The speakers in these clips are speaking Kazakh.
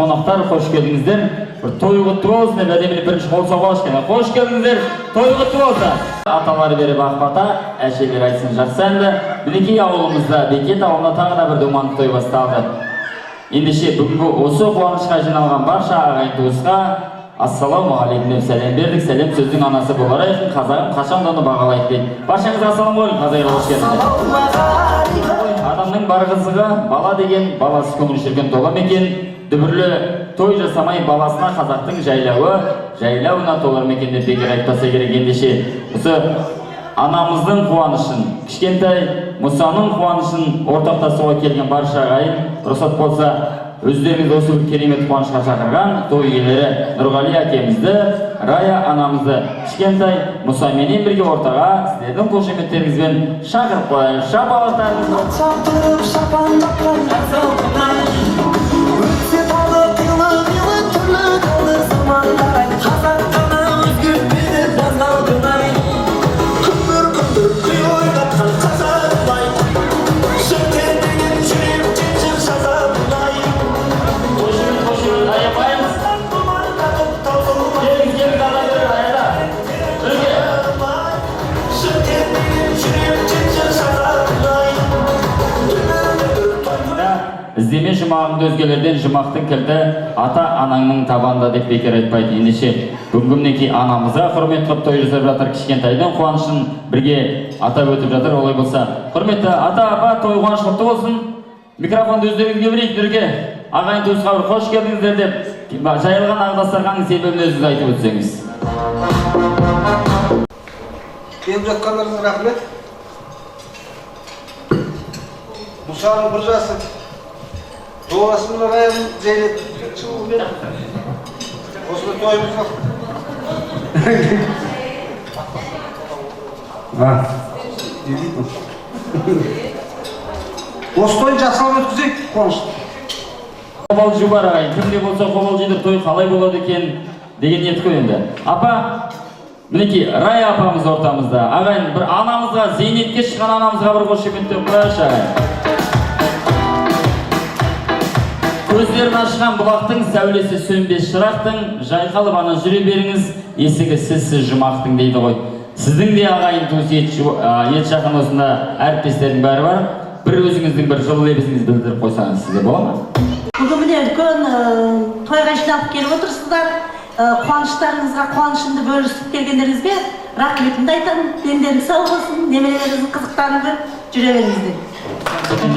қонақтар, қош келдіңіздер. Bir toy құтты болсын деп әдемілі бірінші қол соғып ашқан. Қош келдіңіздер, той құтты болсын. Аталары беріп ақбата, әшелер айтсын жақсы әнді. Мінекей ауылымызда, Бекет ауылына тағы да бір думанды той басталды. Ендеше бүгінгі осы қуанышқа жиналған барша ағайын туысқа ассалаумағалейкум деп сәлем бердік. Сәлем сөздің анасы болар айқын, қазағым қашан да оны бағалайды дейді. Баршаңызға ассалаумағалейкум, қазағыға қош келдіңіздер. Адамның бар қызығы бала деген, баласы көңіл шіркін тола мекен. Дүбірлі той жасамай баласына қазақтың жайлауына толар мекен деп бекер айтпаса керек. Ендеше осы анамыздың қуанышын, кішкентай Мұсаның қуанышын ортақтасуға келген барша ағайын рұқсат болса өздеріңіз осы бір керемет қуанышқа шақырған той иелері Нұрғали әкемізді, Рая анамызды кішкентай Мұсаменен бірге ортаға сіздердің қошеметтеріңізбен шақырып қояйық. Шапалақтарыңызды іздеме жұмағыңды өзгелерден, жұмақтың кілті ата-анаңның табанда деп бекер айтпайды. Ендеше бүгінгі мінекей анамызға құрмет қып той жасап жатыр, кішкентайдың қуанышын бірге атап өтіп жатыр. Олай болса, құрметті ата-апа, той қуаныш құтты болсын. Микрофонды өздеріңізге берейік, бірге ағайын туысқа бір қош келдіңіздер деп жайылған ағдастырғанның себебін өзіңіз айтып өтсеңіз. Келіп жатқандарыңыз рахмет. Мұсаның бір жасы Doğasını Raya'nın Zeynep çıkıyor benim. Osman toyumuz var. Ha. Осы той жасалып өткізейік, қуанышты. Қобалжу бар ағайын, кімде болса қобалжиды той қалай болады екен деген ниет қой енді. Апа, мінекей Рая апамыз ортамызда. Ағайын, бір анамызға, зейнетке шыққан анамызға бір қошеметтеп қояйықшы ағайын. Көздерін ашқан бұлақтың, сәулесі сөнбес шырақтың, жайқалып ана жүре беріңіз, есігі сізсіз жұмақтың дейді ғой. Сіздің де ағайын туыс ет жақын осында әріптестердің бәрі бар. Бір өзіңіздің бір жылы лебізіңізді білдіріп қойсаңыз сізде бола ма? Бүгін міне үлкен тойға жиналып келіп отырсыздар. Қуаныштарыңызға қуанышымды бөлісіп келгендеріңізге рахметімді айтамын. Дендеріңіз сау болсын, немелеріңіздің қызықтарыңды жүре беріңіздер.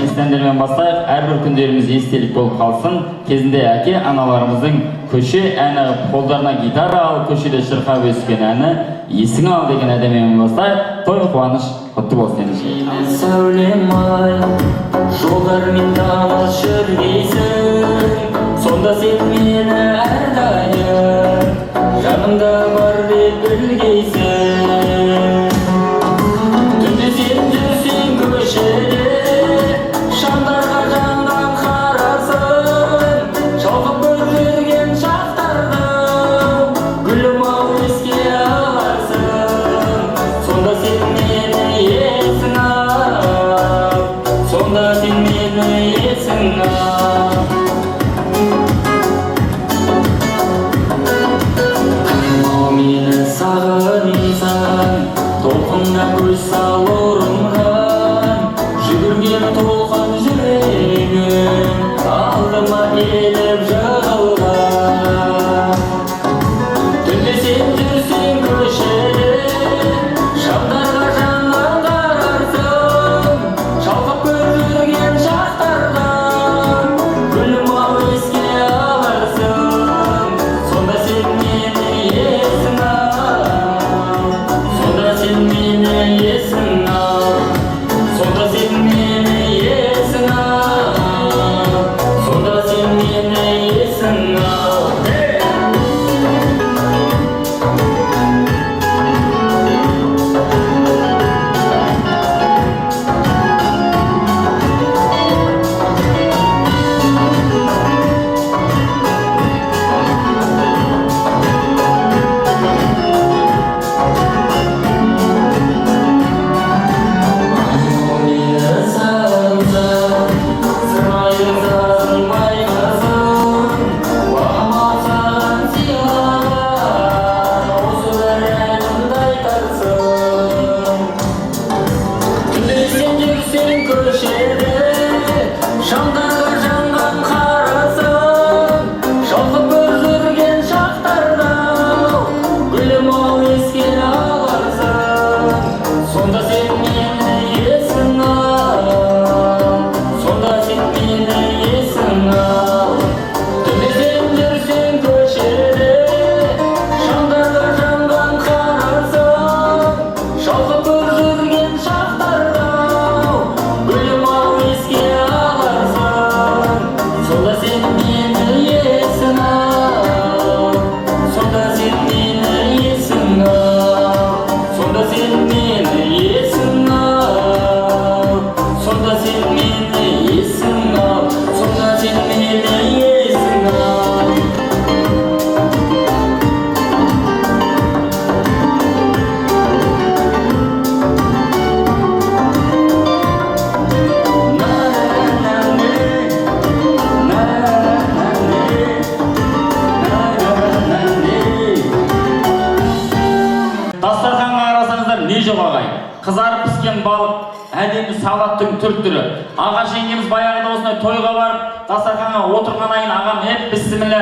Естендермен бастайық, әрбір күндеріміз естелік болып қалсын. Кезінде әке аналарымыздың көше әні қолдарына гитара ал, көшеде шырқап өскен әні есің ал деген әдемімен бастайық. Той қуаныш құтты болсын. Сәулем ай, жолдармен дамыз жүргейсің, сонда сен мені әрдайым жанымда бар деп білгейсің. Түнде сен жүрсең көшеде sen meni esing al, sonda sen meni esing al, sonda sen meni esing al. Дастарханға қарасаңыздар не жоқ ағайын. Қызарып піскен балық, әдемі салаттың түр-түрі. Ағаш жеңгеміз баяғыда осындай тойға барып, дастарханға отырғаннан ағам "Еп, бісміллә"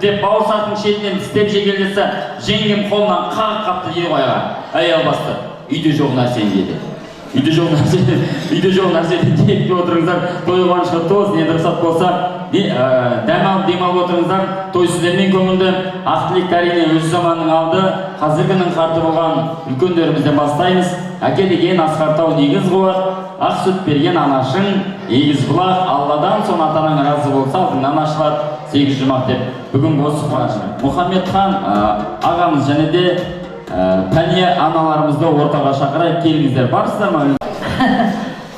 деп бауырсақтың шетінен тістеп жегел десе, жеңгем қолынан қағып қапты дейді ғой аға. "Әй албасты, үйде жоқ нәрсені" деді. Үйде жоқ нәрсені жеп отырыңыздар, той қуанышқа толсын. Енді рұқсат болса, дәм алып демалып отырыңыздар. Той сіздермен көңілді. Ақ тілек әрине өз заманның алды. Қазіргінің қарты болған үлкендерімізден бастаймыз. Әке деген асқартау негіз қуат, ақ сүт берген анашың, егіз бұлақ, Алладан соң атаның разы болса, алдыңнан ашылады 8 жұмақ деп. Бүгін осы қуанышты. Мұхаммедхан ағамыз және де Тәния аналарымызды ортаға шақырайық, келіңіздер. Барсыздар ма?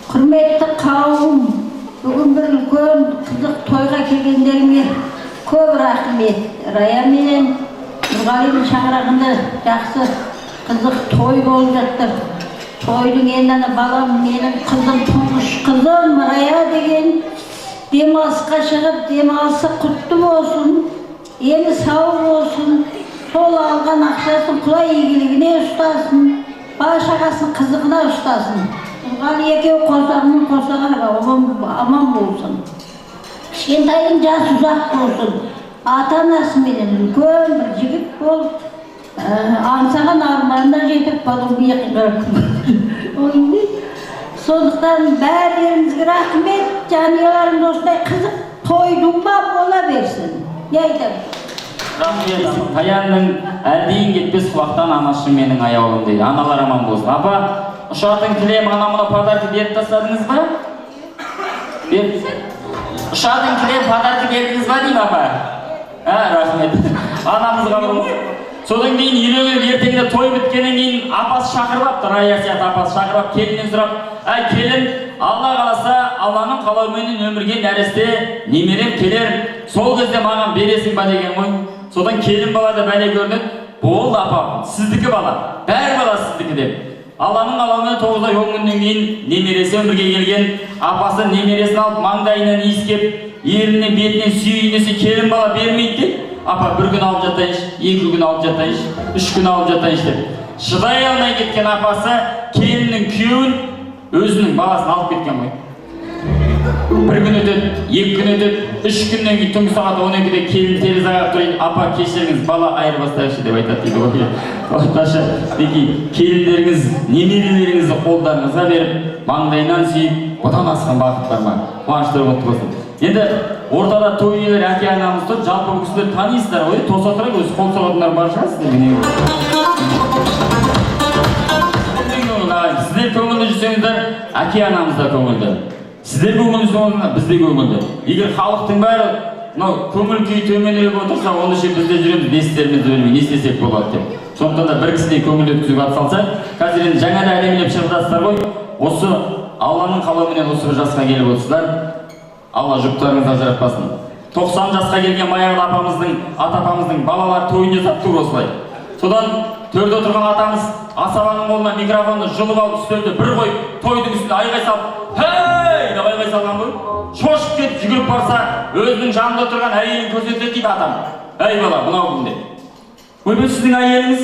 Құрметті қауым, бүгін бір үлкен қызық тойға келгендеріңе көп рахмет. Рая менен Нұрғалидің шаңырағында жақсы қызық той болып жатыр. Тойдың енді балам, менің қызым, тұңғыш қызым Рая деген демалысқа шығып, демалысы құтты болсын, ені сау болсын. Сол алған ақшасын Құдай игілігіне ұстасын, бала-шағасын қызығына ұстасын. Нұрғали екеуі қосағымен қосағарға аман болсын. Кішкентайдың жасы ұзақ болсын. Ата-анасымен үлкен бір жігіт болып, аңсаған арманына жетіп, Колумбия қиғырып. Сондықтан бәрілеріңізге рахмет, жанұяларыңыз осындай қызық тойдың ба бола берсін. Не айтамын? Таянның әлдейін кетпес құлақтан анашым менің аяулым дейді. Аналар аман болсын. Апа, ұшатын кілем анамына подарки беріп тастадыңыз ба? Ұшатын кілем подарки бердіңіз ба деймін апа? Рахмет. Анамызға болсын. Содан кейін үйленіп ертеңінде той біткеннен кейін апасы шақырып апты, Рая сияқты апасы шақырып ап, келіннен сұрап, "Әй келін, Алла қаласа, Алланың қалауыменен өмірге нәресте немерем келер, сол кезде маған бересің ба" деген ғой. Содан келін бала да бәле көрінеді, "Болды апа, сіздікі бала, бәрі бала сіздікі" деп. Алланың қалауымен 9 ай 10 күннен кейін немересі өмірге келген, апасы немересін алып маңдайынан иіскеп, ерінен бетінен сүйейін десе келін бала бермейді деп. "Апа, бір күн алып жатайыншы, 2 күн алып жатайыншы, 3 күн алып жатайыншы" деп. Шыдай алмай кеткен апасы келіннің күйеуін өзінің баласын алып кеткен ғой. 1 күн өтеді, 2 күн өтеді, 3 күннен кейін түнгі сағат 12-де келін терезеге тұрып, "Апа, кешіріңіз, бала айырбастайықшы" деп айтады дейді ғой. Орташа, келіндеріңіз, немерелеріңізді қолдарыңызға беріп, маңдайынан сүйіп, одан асқан бақыттар ма? Қуаныштар құтты болсын. Енді ортада той иелері әке анамыз тұр, жалпы бұл кісілер танисыздар ғой, тоса тұрайық, өзі қол соғатындар бар шығарсыздар. Сіздер көңілді жүрсеңіздер, әке анамыз да көңілді. Сіздер көңілді жүрсеңіздер, біз де көңілді. Егер халықтың бәрі көңіл күйі төменірек отырса, оны ше бізде жүреміз, не істерімізді білмей, не істесек болады деп. Сондықтан да бір кісідей көңіл өткізуге атсалсақ, қазір енді жаңа да әлемлеп шығып ғой. Осы Алланың қалауыменен осы бір жасқа келіп отырсыздар. Алла жұптарыңызды ажыратпасын. 90 жасқа келген баяғы апамыздың, ата-апамыздың балалар тойын жасап тұр осылай. Содан төрде отырған атамыз асабаның қолына микрофонды жұлып алып үстелді бір қойып, тойдың үстінде айғай салып, "Хей!" деп айғай салған ғой. Шошып кетіп жүгіріп барса, өзінің жанында тұрған әйелін көрсетеді дейді атам. "Әй бала, мынау кім?" деп. "Ой, бұл сіздің әйеліңіз,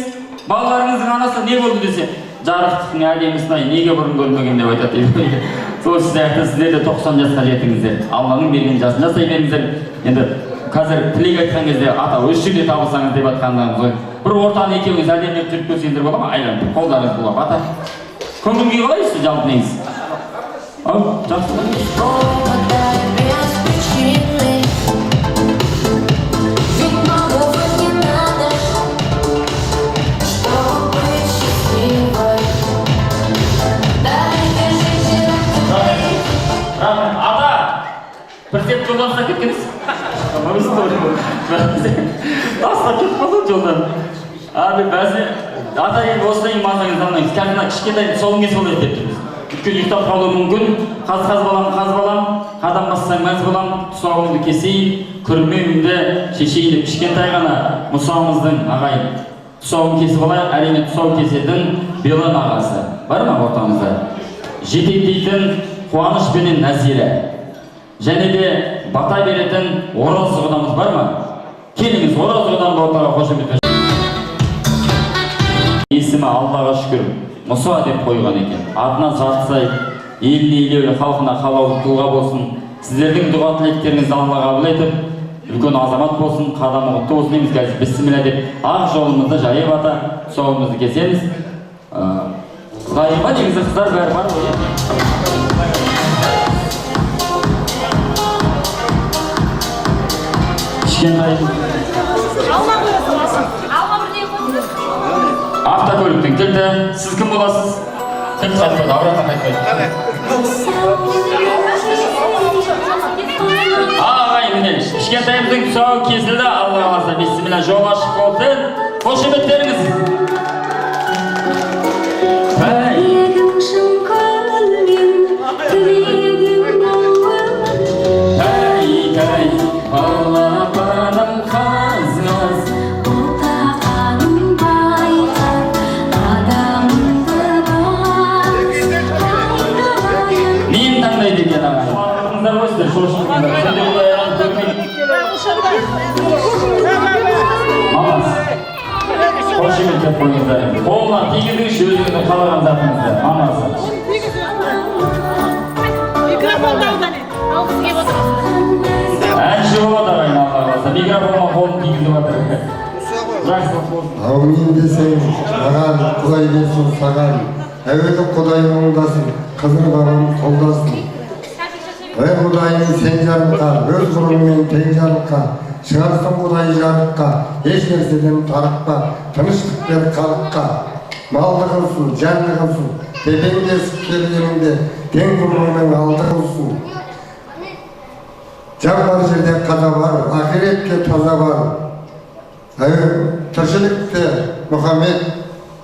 балаларыңыздың анасы не болды?" десе, "Жарықтықтың әдемісін-ай, неге бұрын көрмеген" деп айтады дейді. Сол сияқты сіздер де 90 жасқа жетіңіздер. Алланың берген жасын жасай беріңіздер. Енді қазір тілек айтқан кезде ата өз жерде табылсаңыз деп айтқандарыңыз ғой. Бір ортаны екеуіңіз әдемілеп жүріп көрсеңіздер бола ма? Айланып, қолдарыңыз бұлап ата. Көңіл күй қалай сіз жалпы негіз? Жақсы. Бір сеп жолдан ұстап кеткеніз? Тастап кетіп қалды жолдан. Бәзі ата енді осыдан мазаңызды алмаймыз. Кәдімгі кішкентай тұсауын кесіп алайық деп тұрмыз. Өйткені ұйықтап қалуы мүмкін. Қаз балам, қадам бассаң мәз болам, тұсауымды кесейін, күрмеуімді шешейін деп кішкентай ғана Мұсамыздың ағайын тұсауын кесіп алайық. Әрине тұсау кесетін Белан ағасы бар ма ортамызда? Жетектейтін Қуаныш пенен Нәзира. Және де бата беретін Ораз құдамыз бар ма? Келіңіз, Ораз құдамды ортаға қошемет. Есімі Аллаға шүкір Мұса деп қойған екен. Атына сатсай, еліне елеулі халқына қалаулы тұлға болсын. Сіздердің дұға тілектеріңізді Алла қабыл етіп, үлкен азамат болсын, қадамы құтты болсын дейміз. Қазір бісміллә деп ақ жолымызды жайып ата, тұсауымызды кесеміз. Құдайыма негізі қыздар бәрі бар ғой. Кішкентай автокөліктің кілті. Сіз кім боласыз? Кілт қайтпайды, ауыратын қайтпайды. Ағайын мінеліш. Кішкентайымыздың тұсауы кесілді. Алла қаласа, бисмилля, жол ашық болсын. Қошеметтеріңіз. Қошемет деп қойыңыздар. Қолынан тигізіңіз өзіңізді қалаған затыңызды. Мамасы. Әнші болады ағайын Алла қаласа. Микрофонға қолын тигізіп жатыр. Жақсылық болсын. Аумин десең, маған Құдай берсін саған. Әуелі Құдайым оңдасын, қызың бағым қолдасын. Ой Құдайым сен жарыққа, өз ғұрыңмен тең жарыққа. Шығарсын Құдай жарыққа, еш нәрседен тарықпа, тыныштық бер халыққа. Малды қылсын, жанды қылсын, тепеңдесіп келгеніңде, тең ғұмырыңның алды қылсын. Жан бар жерде қаза бар, ақиретке таза бар. Тіршілікте Мұхаммед,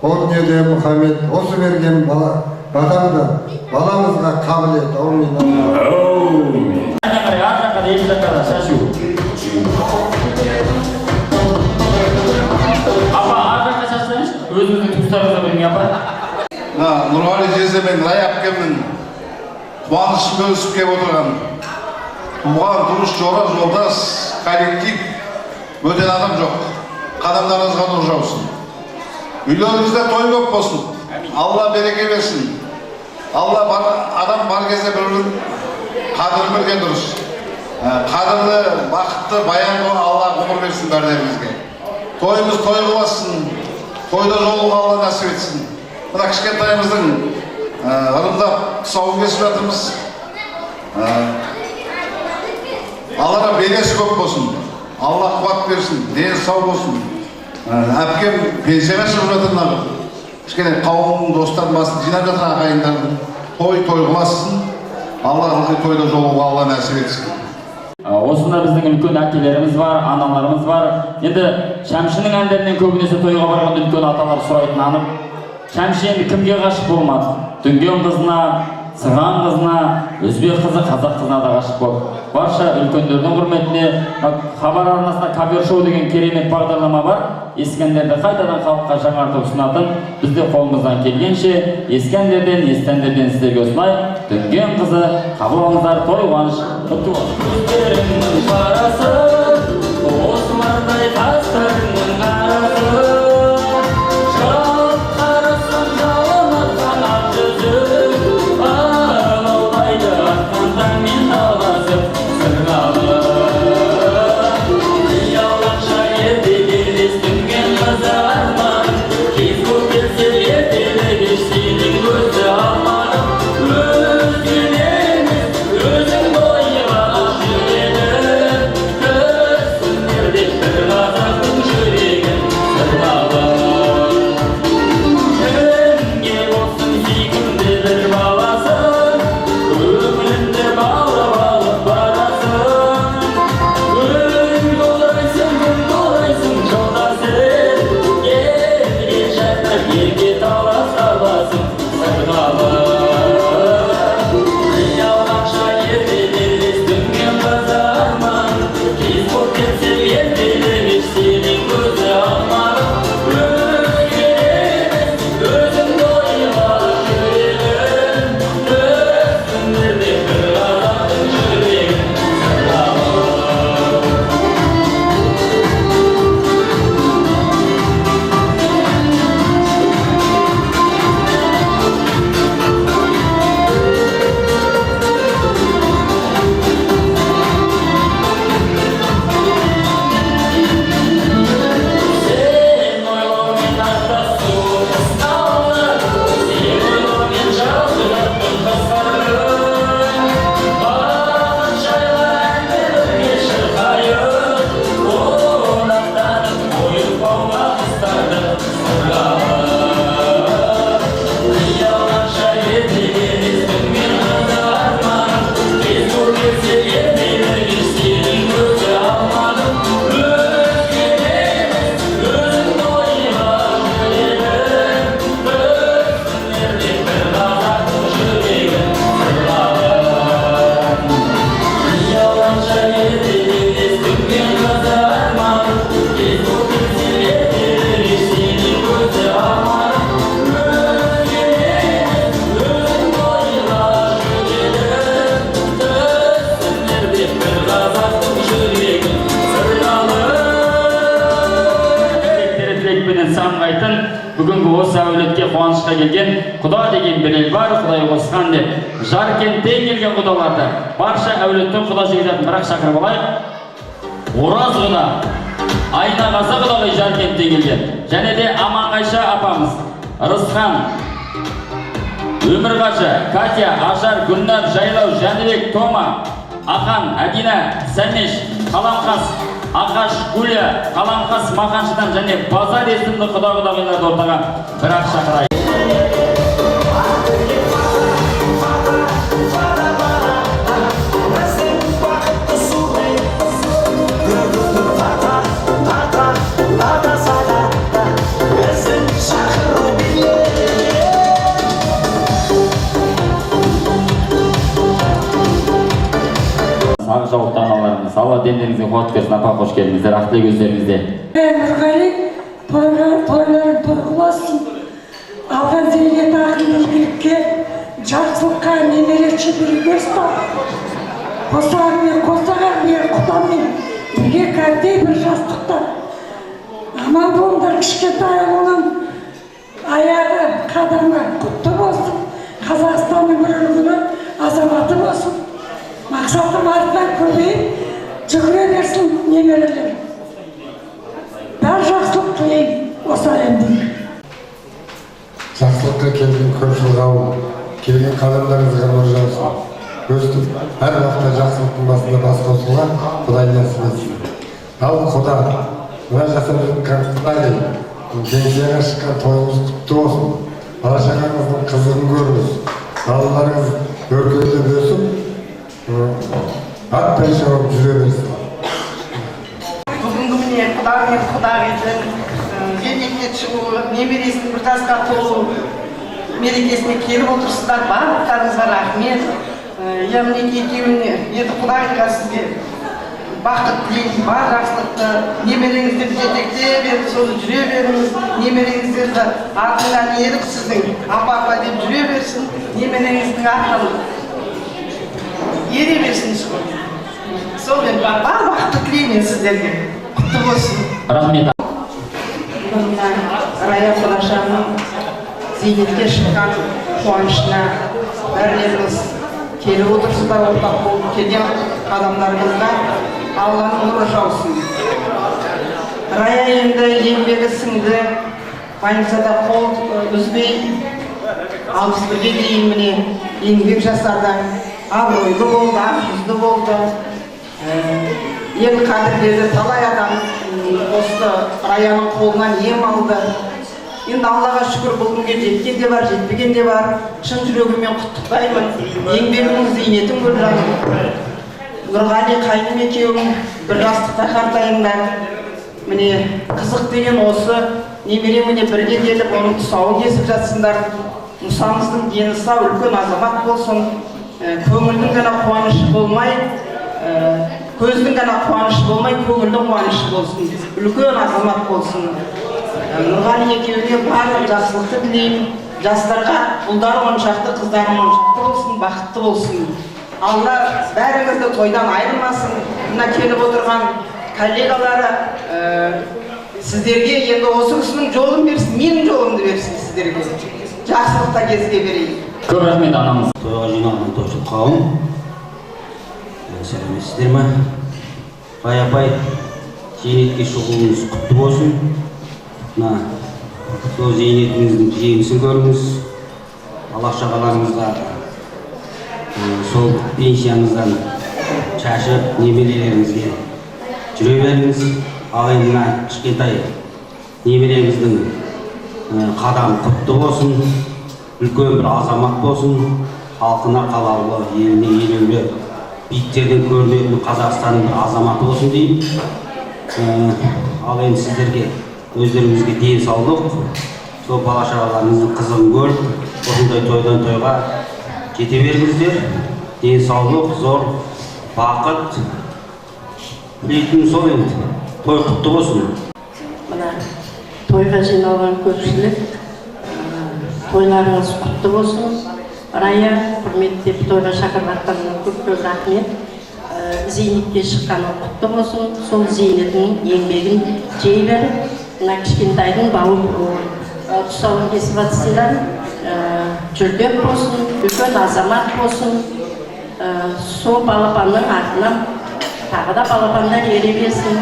о дүниеде Мұхаммед, осы берген бадамды баламызға қабілет. Апа, арқақа шашсаңыз, өзіңіздің туыстарыңызға білмей апа. Нұрғали жезде мен Рай әпкемнің қуанышын бөлісіп кеп отырған. Бұған дұрыс жолдас, коллектив, бөтен адам жоқ. Қадамдарыңызға нұр жаусын. Үйлеріңізде той көп болсын. Алла береке берсін. Алла адам бар кезде бір-бірін қадырын білген дұрыс. Қадырлы, бақытты, баянды Алла ғұмыр берсін бәрдеріңізге. Тойымыз той қыласын, тойда жолуға Алла нәсіп етсін. Мына кішкентайымыздың ырымдап тұсауын кесіп жатырмыз. Аллаға бересі көп болсын. Алла қуат берсін, дені сау болсын. Әпкем пенсияға шығып жатырмын. Кішкене қауымның достардың басын жинап жатыр ағайындардың. Той қыласын. Алла тойда жолуға Алла нәсіп етсін. Осында біздің үлкен әкелеріміз бар, аналарымыз бар. Енді Шәмшінің әндерінен көбінесе тойға барған үлкен аталар сұрайтын анып. Шәмші енді кімге ғашық болмады? Дүнген қызына, Сырған қызына, өзбек қызы, қазақ қызына да ғашық болды. Барша үлкендердің құрметіне хабар арнасында кавер-шоу деген керемет бағдарлама бар. Ескі әндерді қайтадан халыққа жаңартып ұсынатын, бізде қолымыздан келгенше ескі әндерден, есті әндерден сіздерге ұсынайық. Дүнген қызы, қабыл алыңыздар, той қуаныш құтты болсын. Көздеріңнің қарасы, осылардай тастарыңның арасы. Özün boyu aşırı келген құда деген білел бар, құдай қосқан деп. Жаркенттен келген құдаларды, барша әулеттің құда жегізетін бірақ шақырып алайық. Ораз құда, Айнағазы құдағай Жаркенттен келген. Және де Аманғайша апамыз, Рысхан, Өмірғажы, Катя, Ажар, Гүлнар, Жайлау, Жәнібек, Тома, Ақан, Әдина, Сәмеш, Қаламқас, Ақаш, Гүля, Қаламқас, Мақаншыдан және Базар есімді құда-құдағайларды ортаға бірақ шақырайық. Сағы жауықты аналарымыз, Алла дендеріңізге қуат берсін, апа қош келдіңіздер, ақтылы көздеріңізде. Нұрғали, тойларын той қыласын, алған зейнет ақын игілікке, жақсылыққа немере шүбіргес бар. Қосағымен, құдамен, бірге кәдей бір жастықта. Аман болыңдар, кішкентай ұлының аяғы, қадамы құтты болсын, Қазақстанның бір үлгілі азаматы болсын. Мақсатым артынан көбейіп, жүгіре берсін немерелер. Бар жақсылық тілеймін, осы әлемде. Жақсылыққа келген көпшіл қауым, келген қадамдарыңызға нұр жаусын. Өстіп, әр уақытта жақсылықтың басында бас қосуға Құдай нәсіп етсін. Ал Құда, мына жасап жатқан Құдай, кеңсеге шыққан тойыңыз құтты болсын. Бала-шағаңыздың қызығын көріңіз. Балаларыңыз өркендеп өсіп, атпен шауып жүре берсін. Бүгінгі міне құда мен құдағидың зейнетке шығуы, немересінің бір жасқа толу мерекесіне келіп отырсыздар. Барлықтарыңызға рахмет. Мінеки екеуіне енді құдағиға сізге бақыт тілеймін, бар жақсылықты, немереңіздерді жетектеп беріп, соны жүре беріңіз. Немереңіздерді артынан еріп сіздің апа деп жүре берсін. Немереңіздің артынан ере берсін. Сонымен бар бақытты тілеймін сіздерге. Құтты болсын. Рахмет. Рая Құдашаның зейнетке шыққан қуанышына бәрілеріңіз келіп отырсыздар, ортақ болып келген адамдарыңызға Алланың нұры жаусын. Рая енді еңбегі сіңді, больницада қол үзбей 61-ге дейін міне еңбек жасады, абыройлы болды, ақжүзді болды. Ел қадірледі, талай адам осы Раяның қолынан ем алды. Енді Аллаға шүкір, бұл күнге жеткен де бар, жетпеген де бар. Шын жүрегіммен құттықтаймын. Еңбегіңіз зейнетің көп жаным. Нұрғали қайным екеуің бір жастықта қартайыңдар. Міне қызық деген осы, немере міне бірге келіп, оның тұсауын кесіп жатсындар. Мұсамыздың дені сау, үлкен азамат болсын. Көңілдің ғана қуанышы болмай, көздің ғана қуанышы болмай, көңілдің қуанышы болсын. Үлкен азамат болсын. Нұрғали екеуіне барлық жақсылықты тілеймін. Жастарға ұлдары оншақты, қыздары оншақты болсын, бақытты болсын. Алла бәріңізді тойдан айырмасын. Мына келіп отырған коллегалары сіздерге енді осы кісінің жолын берсін, менің жолымды берсін сіздерге. Жақсылықта кезге берейін. Көп рахмет анамыз. Тойға жиналған тойшыл қауым, сәлеметсіздер ме? Апай, зейнетке шығуыңыз құтты болсын. Сол зейнетіңіздің жемісін көріңіз. Бала-шағаларыңызға сол пенсияңыздан шашып, немерелеріңізге жүре беріңіз. Ал енді мына кішкентай немереңіздің қадамы құтты болсын, үлкен бір азамат болсын, халқына қалаулы, еліне елеулі, биіктерден көрінетін Қазақстанның бір азаматы болсын деймін. Ал енді сіздерге өздеріңізге денсаулық, сол бала-шағаларыңыздың қызығын көріп, осындай тойдан тойға кете беріңіздер. Денсаулық, зор, бақыт тілейтін сол енді. Той құтты болсын. Мына тойға жиналған көпшілік, тойларыңыз құтты болсын. Рая, құрметті тойға шақырғандарыңа көп рахмет. Зейнетке шыққаны құтты болсын. Сол зейнетінің еңбегін жей беріп, мына кішкентайдың бауыр тұсауын кесіп жатсыңдар. жүлдеп болсын, үлкен азамат болсын, сол балапанның артынан тағы да балапандар ере берсін,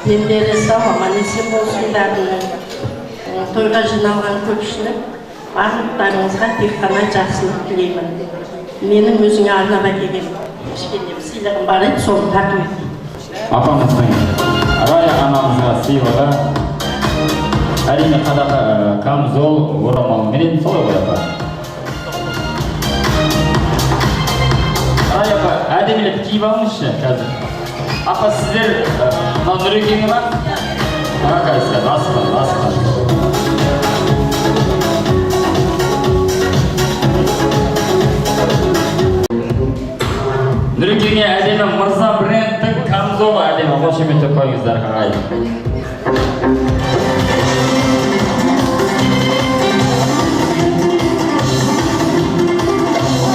дендері сау, аман есен болсын бәрінің. Тойға жиналған көпшілік, барлықтарыңызға тек қана жақсылық тілеймін. Менің өзіңе арнап әкелген кішкене сыйлығым бар еді, соны тарту етті. Апамыздың Рая анамызға сыйлығы әрине қадаға камзол, орамалменен солай ғой апа. Рая апа, әдемілеп киіп алыңызшы қазір. Апа, сіздер мына Нұрекеңі бар? Рақайсыздар, расқа. Нұрекеңе әдемі Мырза брендтің камзолы әдемі қошеметтеп қойыңыздар ағайын.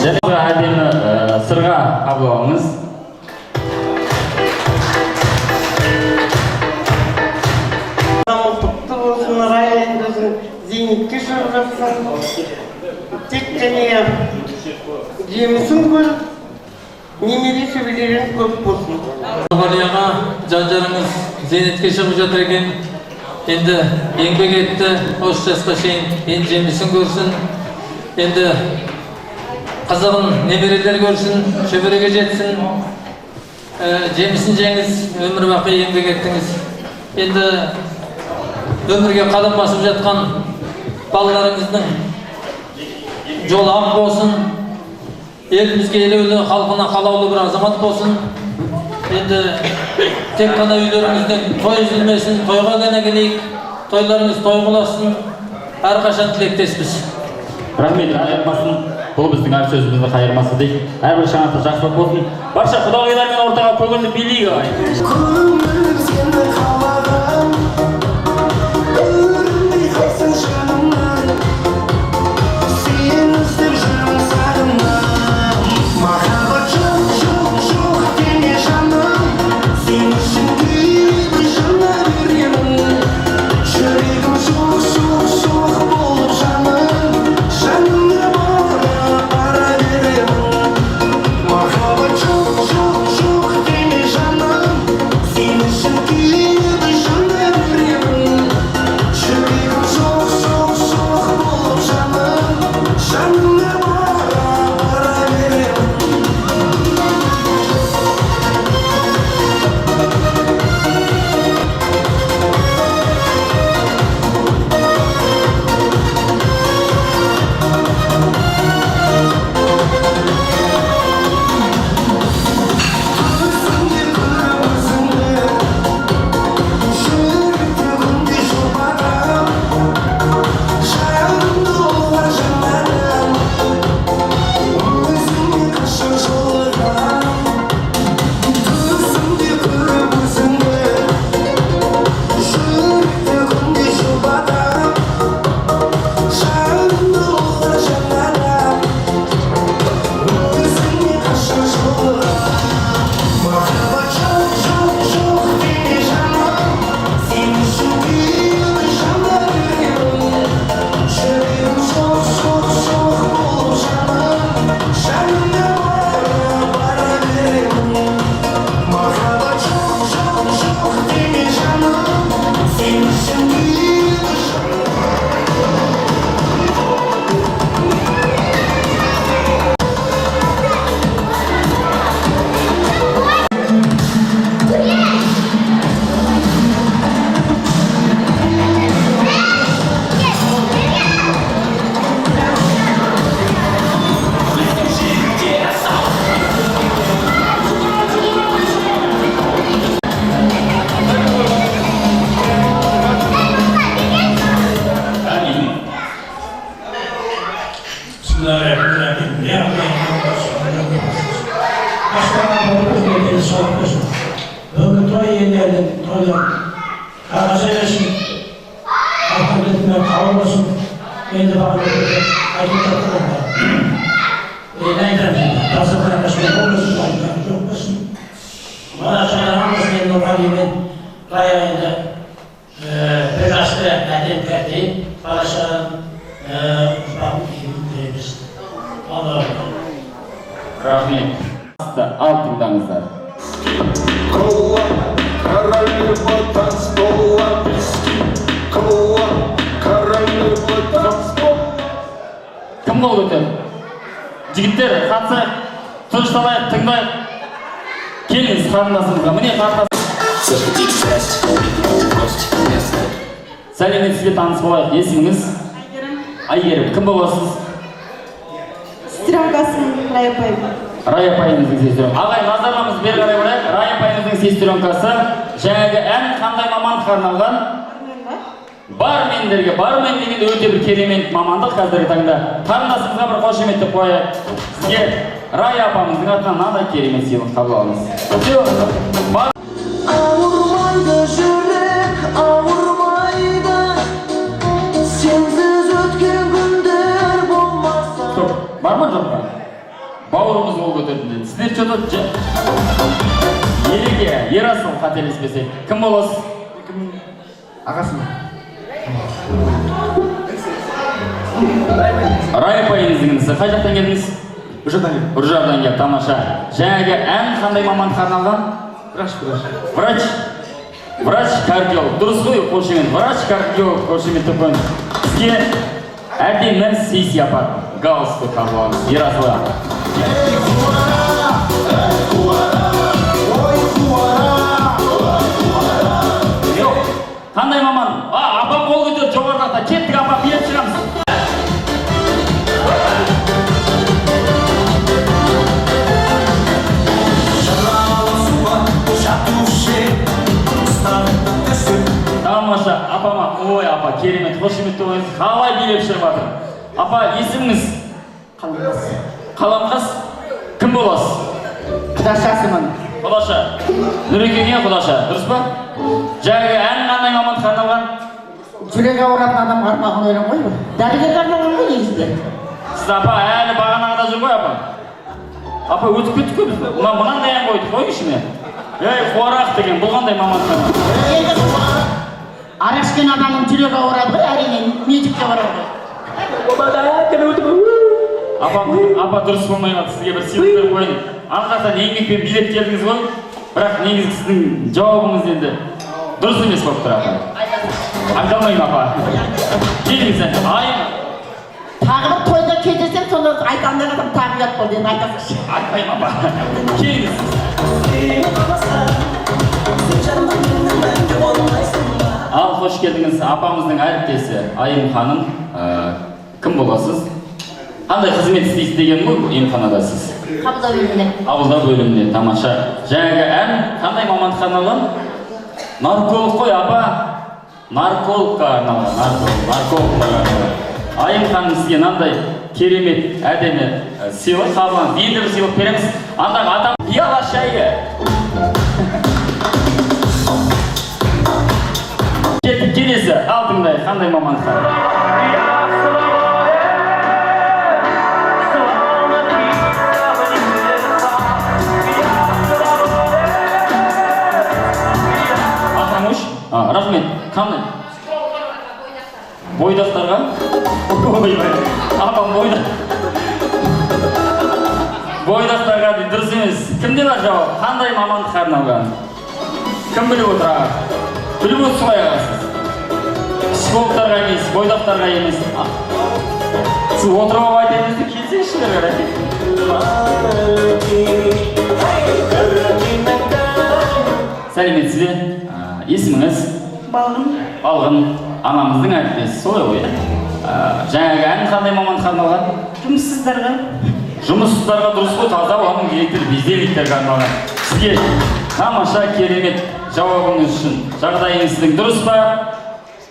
Және әдемі сырға қабыл алыңыз. Құтты болсын, Рая өзің зейнетке шығып жатсың. Тек және жемісін көріп, немере шөберелерің көп болсын. Ғалияға жан-жарыңыз зейнетке шығып жатыр екен. Енді еңбек етті, осы жасқа шейін енді жемісін көрсін. Енді қызығын немерелер көрсін, шөбереге жетсін. Жемісін жеңіз, өмір бақи еңбек еттіңіз. Енді өмірге қадам басып жатқан балаларыңыздың жолы ақ болсын. Елімізге елеулі, халқына қалаулы бір азамат болсын. Енді тек қана үйлеріңіздің той үзілмесін, тойға ғана келейік, тойларыңыз той боласын, әрқашан тілектеспіз. Рахмет, қайырмасын, бұл біздің әр сөзімізді қайырмасы дейік. Әрбір шаңаты жақсылық болсын. Барша құдағилармен ортаға көңілді билейік ағайын. Para Рахмет. Ал тыңдаңыздар. Кола, королева танцпола, виски, кола, королева танцпола. Кім қол көтер? Жігіттер, қатысайық, тынышталайық, тыңдайық. Келіңіз қарындасымызға, міне қарындасымыз. Сәлеметсізбе, таныс болайық. Есіміңіз? Айгерім. Кім боласыз? Сестренкасын Рая апайым. Рая апайымыздың сестренкасы. Ағай, назарларымыз бері қарай барайық. Рая апайымыздың сестренкасы жаңағы ән қандай мамандыққа арналған? Бармендерге. Бармен деген өте бір керемет мамандық қазіргі таңда. Қарындасымызға бір қошемет қояйық. Сізге Рая апамыздың атынан мынандай керемет сыйлық қабыл алыңыз. Ауырмайды жүрек, ауырмайды, сенсіз өткен күндер болмаса. Стоп, бар ма жоқ па? Бауырымыз ол көтерді. Сіздер что-то Ереге, Ерасыл қателеспесек. Кім боласыз? Ағасың. Рая апайыңыздың інісі. Қай жақтан келдіңіз? Үржардан келіп, тамаша. Жаңағы ән қандай мамандыққа арналған? Врач, кардиолог. Дұрыс қой, қошемет. Врач, кардиолог, қошемет қойын. Сізге әдемі сый сияпат. Галстук қабыл алыңыз. Ерасылға. Қандай маман? Апам қол көтер, жоғарыда. Кеттік апам, беріп шығамыз. Тамаша, апама, ой апа, керемет, қошеметті ойыңыз, қалай билеп шығып жатыр. Апа, есіміңіз? Қаламқас. Кім боласыз? Құдашасымын. Құдаша. Нүрекеңе құдаша, дұрыс па? Жаңағы ән қандай мамандыққа арналған? Жүрегі ауыратын адамға арналған өлең ғой бұл. Дәрігерге арналған ғой негізінде. Сіз апа әлі бағанағыда жүр ғой апа. Апа өтіп кеттік қой біз. Мынандай ән қойдық қойыңызшы ме? Ей, қуарақ деген, бұл қандай мамандыққа? Арақ ішкен адамның жүрегі ауырады ғой, әрине медикке барады ғой. Апа дұрыс болмай қалды, сізге бір сыйлық беріп қойын. Ар жақтан еңбекпен билеп келдіңіз ғой, бірақ негізі сіздің жауабыңыз енді дұрыс емес болып тұр апа. Айта алмаймын апа. Келіңіз әне, айым. Тағы бір тойда кездесем, сонда айта алмай қалсам тағы ұят болды, енді айтасыңшы. Айтпаймын апа. Келіңіз. Ал қош келдіңіз, апамыздың әріптесі Айым ханым. Кім боласыз? Қандай қызмет істейсіз деген ғой емханада сіз? Қабылдау бөлімінде. Қабылдау бөлімінде, тамаша. Жаңағы ән қандай мамандыққа арналған? Нарколог қой апа. Наркологқа арналған, наркологқа арналған. Айым ханым сізге мынандай керемет әдемі сыйлық қабылдаңыз. Енді бір сыйлық береміз. Андағы атам пиала шайы. Келесі, алтындай, қандай мамандыққа? Атамуш? Рахмет, қандай? Бойдақтарға? Апам бойдақтарға дейді, дұрыс емес. Кімде бар жауап? Қандай мамандыққа арналған? Кім біліп отыр аға? Біліп отырсыз ғой ағасыз? Психологтарға емес, бойдақтарға емес. Сіз отырып алып айтайынызды келсеңізші бері қарай. Сәлеметсіз бе? Есіміңіз? Балғын. Балғын. Анамыздың әріптесі, солай ғой. Жаңағы ән қандай мамандыққа арналған? Жұмыссыздарға. Жұмыссыздарға дұрыс қой, таза оның директор бездельниктерге арналған. Сізге тамаша керемет жауабыңыз үшін жағдайыңыз сіздің дұрыс па?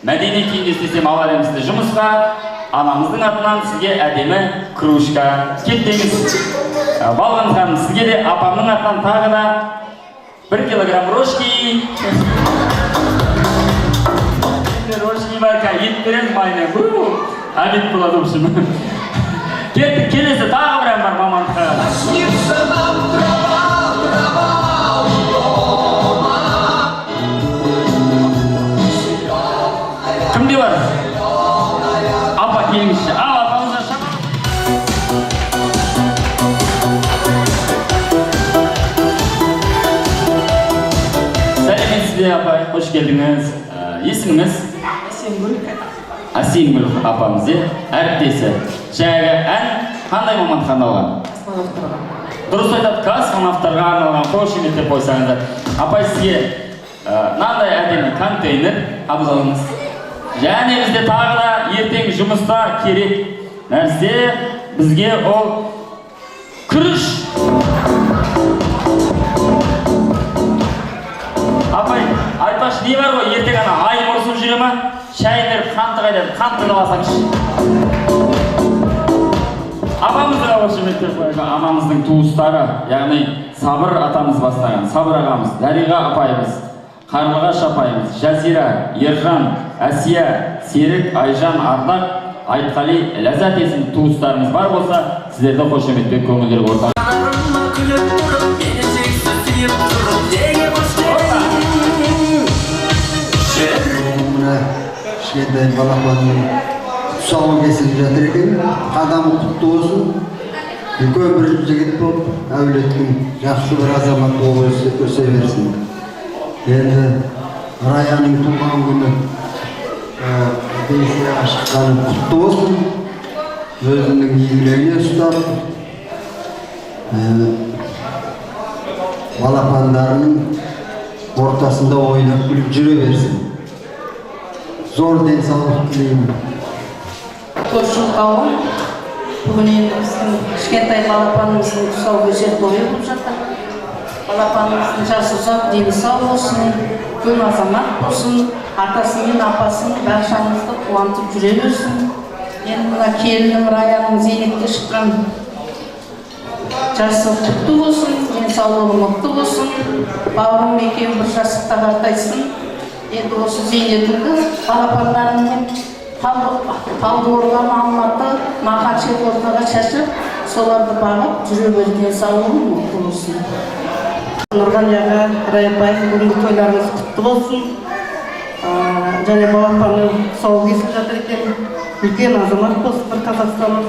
Мәдени күйінде істесем аларым сізді жұмысқа. Анамыздың атынан сізге әдемі кружка. Кеттіңіз. Балғын ханым, сізге де апамның атынан тағы да 1 килограмм рожки. Рожки марка, ет береміз майына. Обед болады, в общем. Кеттік, келесі тағы бір ән бар мамандыққа. Кімде бар? Апа келіңізші. Ал апамыздан шақ. sizge apay, hoş geldiniz. İsminiz? Asingül apamız, әріптесі. Жаңағы ән қандай мамандыққа алған? Дұрыс айтады, космонавтарға арналған қошемет деп қойсаңыздар. Апай сізге мынандай әдемі контейнер абзалыңыз. Және бізде тағы да ертең жұмыста керек нәрсе бізге ол күріш. Апай, айтпақшы не бар ғой, ертең ана ай ұрысып жүре ма? Шай беріп, қанты қайдап, қанты алсаңшы. Апамызға қошемет деп қойған, анамыздың туыстары, яғни Сабыр атамыз бастаған, Сабыр ағамыз, Дариға апайымыз, Қарлығаш апайымыз, Жазира, Ержан, Әсия, Серік, Айжан, Ардақ, Айтқали, Ләззат есімді туыстарымыз бар болса, сіздерді қошеметпен көңілдер ортақ. Кішкентай балапанның тұсауы кесіліп жатыр екен, қадамы құтты болсын. Үлкен бір жігіт болып, әулеттің жақсы бір азамат болып өсе берсін. Енді Раяның туған күні пенсияға шыққаны құтты болсын. Өзінің игілігіне ұстап, балапандарының ортасында ойнап күліп жүре берсін. Зор денсаулық тілеймін. Көрші қауым, бүгін енді біздің кішкентай балапанымыздың тұсаукесер тойы болып жатыр. Балапанымыздың жасы ұзақ, дені сау болсын, үлкен азамат болсын, атасы мен апасын баршамызды қуантып жүре берсін. Енді мына келінім Раяның зейнетке шыққан жасы құтты болсын, денсаулығы мықты болсын, бауырым екеуін бір жастықта қартайсын. Енді осы зейнетімді балапандарыммен Талдықорған, Алматы, Мақатшев ортаға шашып, соларды бағып жүре берген саулығым мықты болсын. Нұрғалияға, Райапай, бүгінгі тойларыңыз құтты болсын. Және балапанның сау кесіп жатыр екен, үлкен азамат болсын бір Қазақстанымыз.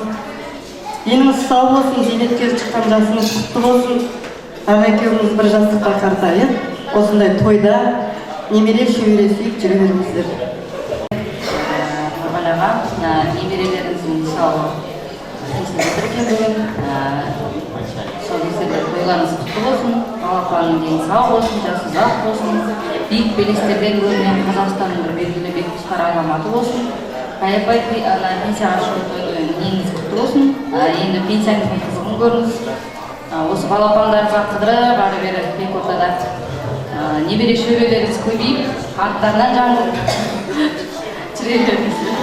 Еніңіз сау болсын, зейнетке шыққан жасыңыз құтты болсын. Екеуміз бір жастыққа қартайып, осындай тойда немере шөбересіп жүре беріңіздер. Нұрғалияға, немерелеріңіздің мысалы есіңізді бірген бүгін тұсаукесерде тойларыңыз құтты болсын, балапанның дені сау болсын, жасы ұзақ болсын, биік белестерден көрінген Қазақстанның бір белгілі бекбұстар аламаты болсын. Райапай пенсияға шығып неңіз құтты болсын, енді пенсияңыздың қызығын көріңіз. Осы балапандарға қыдырып ары бері бек ортада немере шөберелеріңіз көбейіп, аттарынан жаңылып жүре беріңіздер.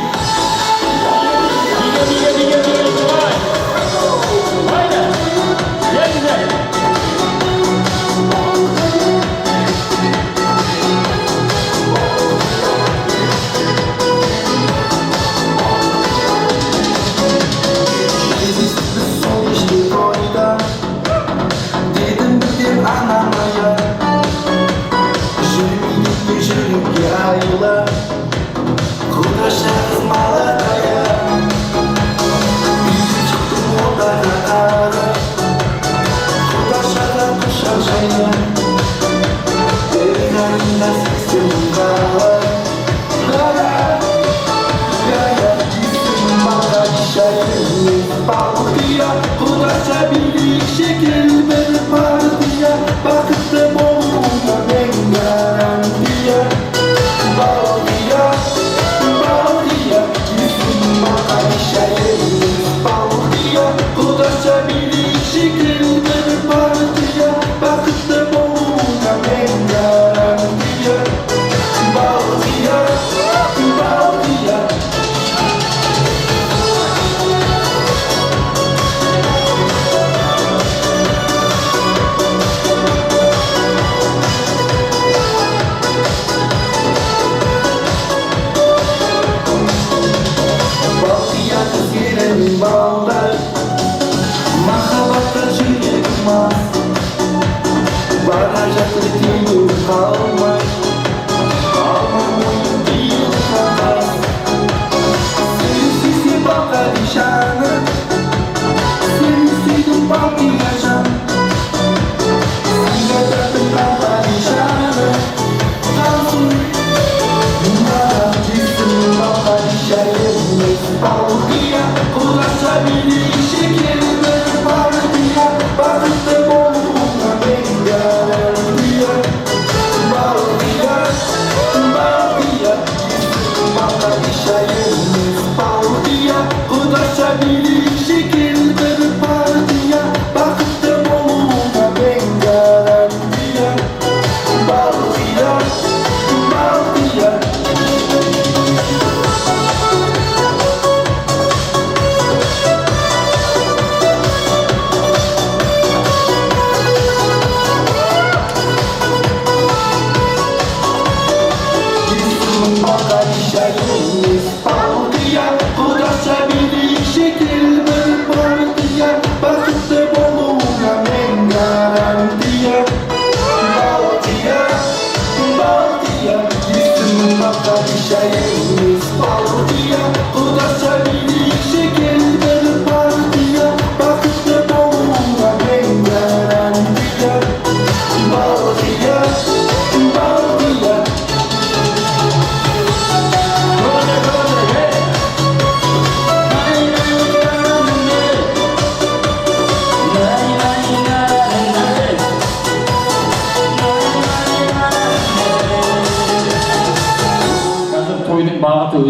Mahal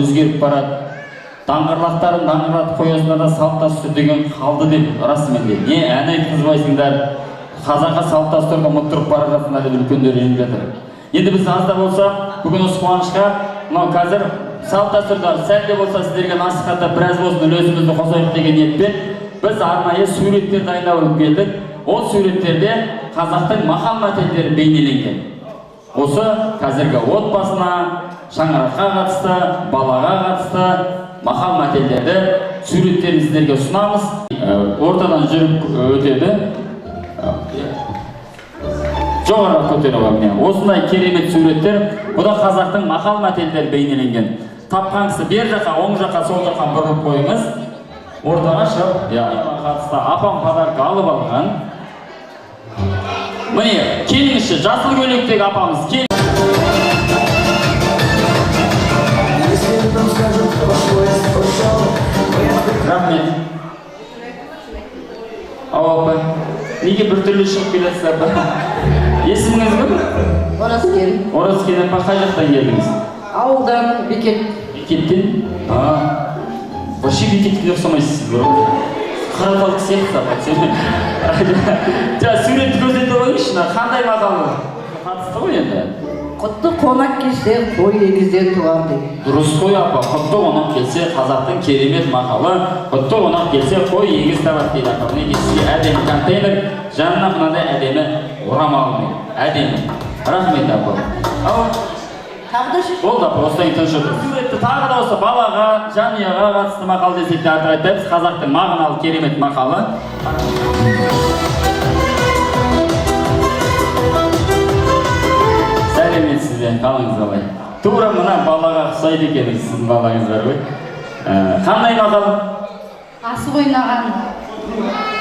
өзгеріп барады. Даңғырлақтарын даңғырлатып қоясыңдар да салт дәстүр деген қалды деп расымен де. Не ән айтқызбайсыңдар, қазақы салт дәстүрді ұмыттырып бара жатсыңдар деп үлкендер ренжіп жатыр. Енді біз аз да болса, бүгін осы қуанышқа, мынау қазір салт дәстүрді сәл де болса сіздерге насихаттап біраз болсын үлесімізді қосайық деген ниетпен біз арнайы суреттер дайындап алып келдік. Ол суреттерде қазақтың мақал мәтелдері бейнеленген. Осы қазіргі отбасына, шаңыраққа қатысты, балаға қатысты мақал мәтелдерді суреттерін сіздерге ұсынамыз. Ортадан жүріп өтеді. Жоғарырақ көтеріп алып. Осындай керемет суреттер, бұда қазақтың мақал мәтелдері бейнеленген. Тапқан кісі бер жаққа, оң жаққа, сол жаққа бұрып қойыңыз. Ортаға шығып, қатысты апам подарка алып алған. Міне, келіңізші, жасыл көйлектегі апамыз, кел. Рахмет. Апа, неге біртүрлі шығып келесіздер ба? Есіміңіз кім? Оразкел. Оразкел, қай жақтан келдіңіз? Ауылдан, Бекет. Бекеттен? Вообще Бекетке ұқсамайсыз бұрын. Қараталық сияқты апа. Суретті көрсетіп қойыңызшы, қандай мақалы? Қатысты ғой енді. Құтты қонақ келсе, қой егізден туар дейді. Дұрыс қой апа, құтты қонақ келсе, қазақтың керемет мақалы, құтты қонақ келсе, қой егіз табады дейді апа. Мінекей сізге әдемі контейнер, жанына мынандай әдемі орамал. Әдемі. Рахмет апа. Болды апа, осыдан тыныш отыр. Суретті тағы да осы балаға, жанұяға қатысты мақал десек те артық айтпаймыз. Қазақтың мағыналы керемет мақалы. Сәлеметсіз бе, қалыңыз қалай? Тура мына балаға ұқсайды екеніңіз, сіздің балаңыз бар ғой. Қандай мақал? Асық ойнаған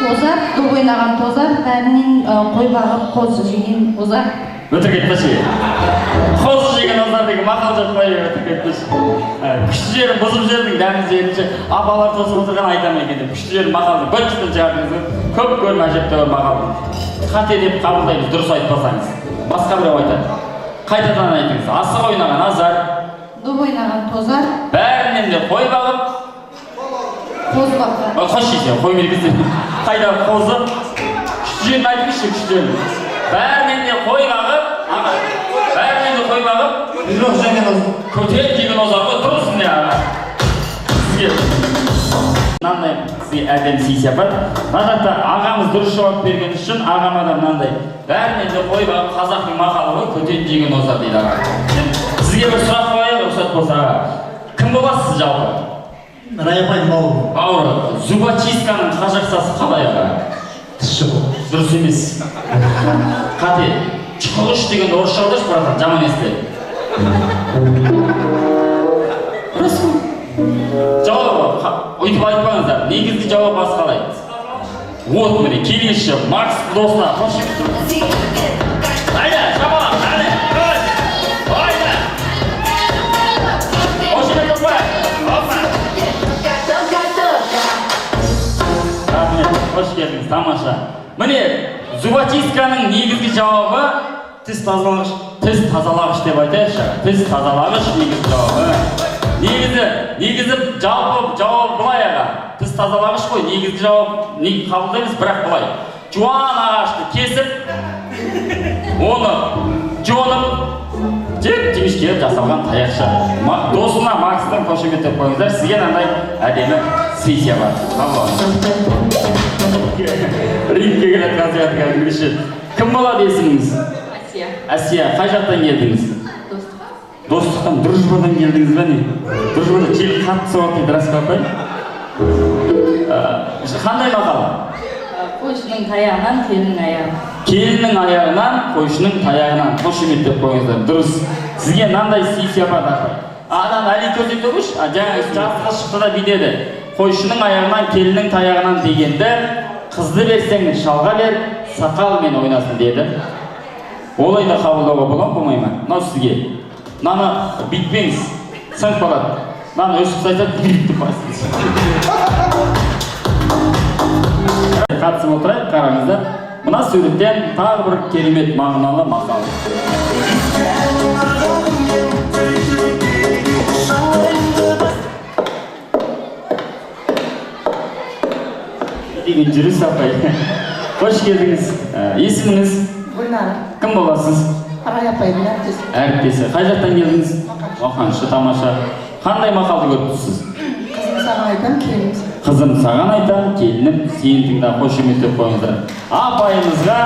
озар, доп ойнаған тозар, бәрінен қой бағып қозы жеген озар. Өтір кетпеші. Қозы жеген озар деген мақал жатпай өтір кетпеші. Күшті жерін бұзып жердің дәміз жерінше апалар тосып отырған айтам екен деп. Күшті жерін мақалды бөлістен жағдыңыз. Көп көрім әжептеуір мақал. Қате деп қабылдаймыз, дұрыс айтпасаңыз. Басқа біреу айтады. Қайтадан айтыңыз. Асық ойнаған азар. Доп ойнаған тозар. Бәрінен де қой бағып. Қоз баққан. Қош жейсен, қой мерекесі. Қайда қозы. Күшті жерін айтыңызшы, күшті жерін. Бәрінен де қой бағып. Бәрінен де қой бағып. Жоқ жеген озар. Көтен жеген озар ғой, тұрсын не аға. Сізге. Мынандай сізге әдем сый-сияпат. Мына жақта ағамыз дұрыс жауап берген үшін ағама да мынандай. Бәрінен де қой бағып, қазақтың мақалы ғой, көтен жеген озар дейді аға. Сізге бір сұрақ қояйық, рұқсат болса аға. Кім боласыз жалпы? Райымай бауыр. Бауыр, зубочистканың қазақшасы қалай аға? Тісші бұл. Дұрыс емес. Қате, чұқылыш деген орысша аударшы братан, жаман естіледі. Дұрыс бұл. Жауабы, өйтіп айтпаңыздар, негізгі жауап басқалай. Вот міне, келіңізші, Маркс достар, қош айда, шабалақ, әлі, айда! Қош тұрпай, опа! Рахмет, қош келдіңіз, тамаша. Міне, зубочистканың негізгі жауабы тіс тазалағыш. Тіс тазалағыш деп айтайықшы. Тіс тазалағыш негізгі жауабы. Негізі жалпы жауап былай аға. Тіс тазалағыш қой, негізгі жауап қабылдаймыз, бірақ былай. Жуан ағашты кесіп, оны жонып, жеп жемішке жасалған таяқша. Досына Маркстан қошеметтеп қойыңыздар, сізге мынандай әдемі сый-сияпат бар. Рингке келеді қазиятқа кіріші. Кім болады есіміңіз? Асия. Асия, қай жақтан келдіңіз? Достыққа. Достықтан, дружбадан келдіңіз бе не? Дружбада жел қатты соғады дейді, рас қапай? Қандай мақал? Қойшының таяғынан келіннің аяғы. Келіннің аяғынан, қойшының таяғынан. Қошеметтеп қойыңыздар, дұрыс. Сізге мынандай сый-сияпат апай. Адам әлі көрсетіп өш, жаңа жасқа шықты да бидеді. Қойшының аяғынан, келіннің таяғынан дегенді, қызды берсең шалға бер, сақалмен ойнасын деді. Олай да қабылдауға бола болмай ма? Мынау сізге. Мынаны бүйтпеңіз, сынып қалады. Мынаны өшіп сайтса, бүйтіп басыңыз. Қатысып отырайық, қараңыздар. Мына суреттен тағы бір керемет мағыналы мақал. деген жүріс апай. Қош келдіңіз. Есіміңіз? Гүлнар. Кім боласыз? Арай апайдың әріптесі. Әріптесі. Қай жақтан келдіңіз? Оқаншы, тамаша. Қандай мақалды көріп тұрсыз? Қызым саған айтам, келіңіз. Қызым саған айтам, келінім, сен тыңда, қошеметтеп қойыңыздар. Апайымызға,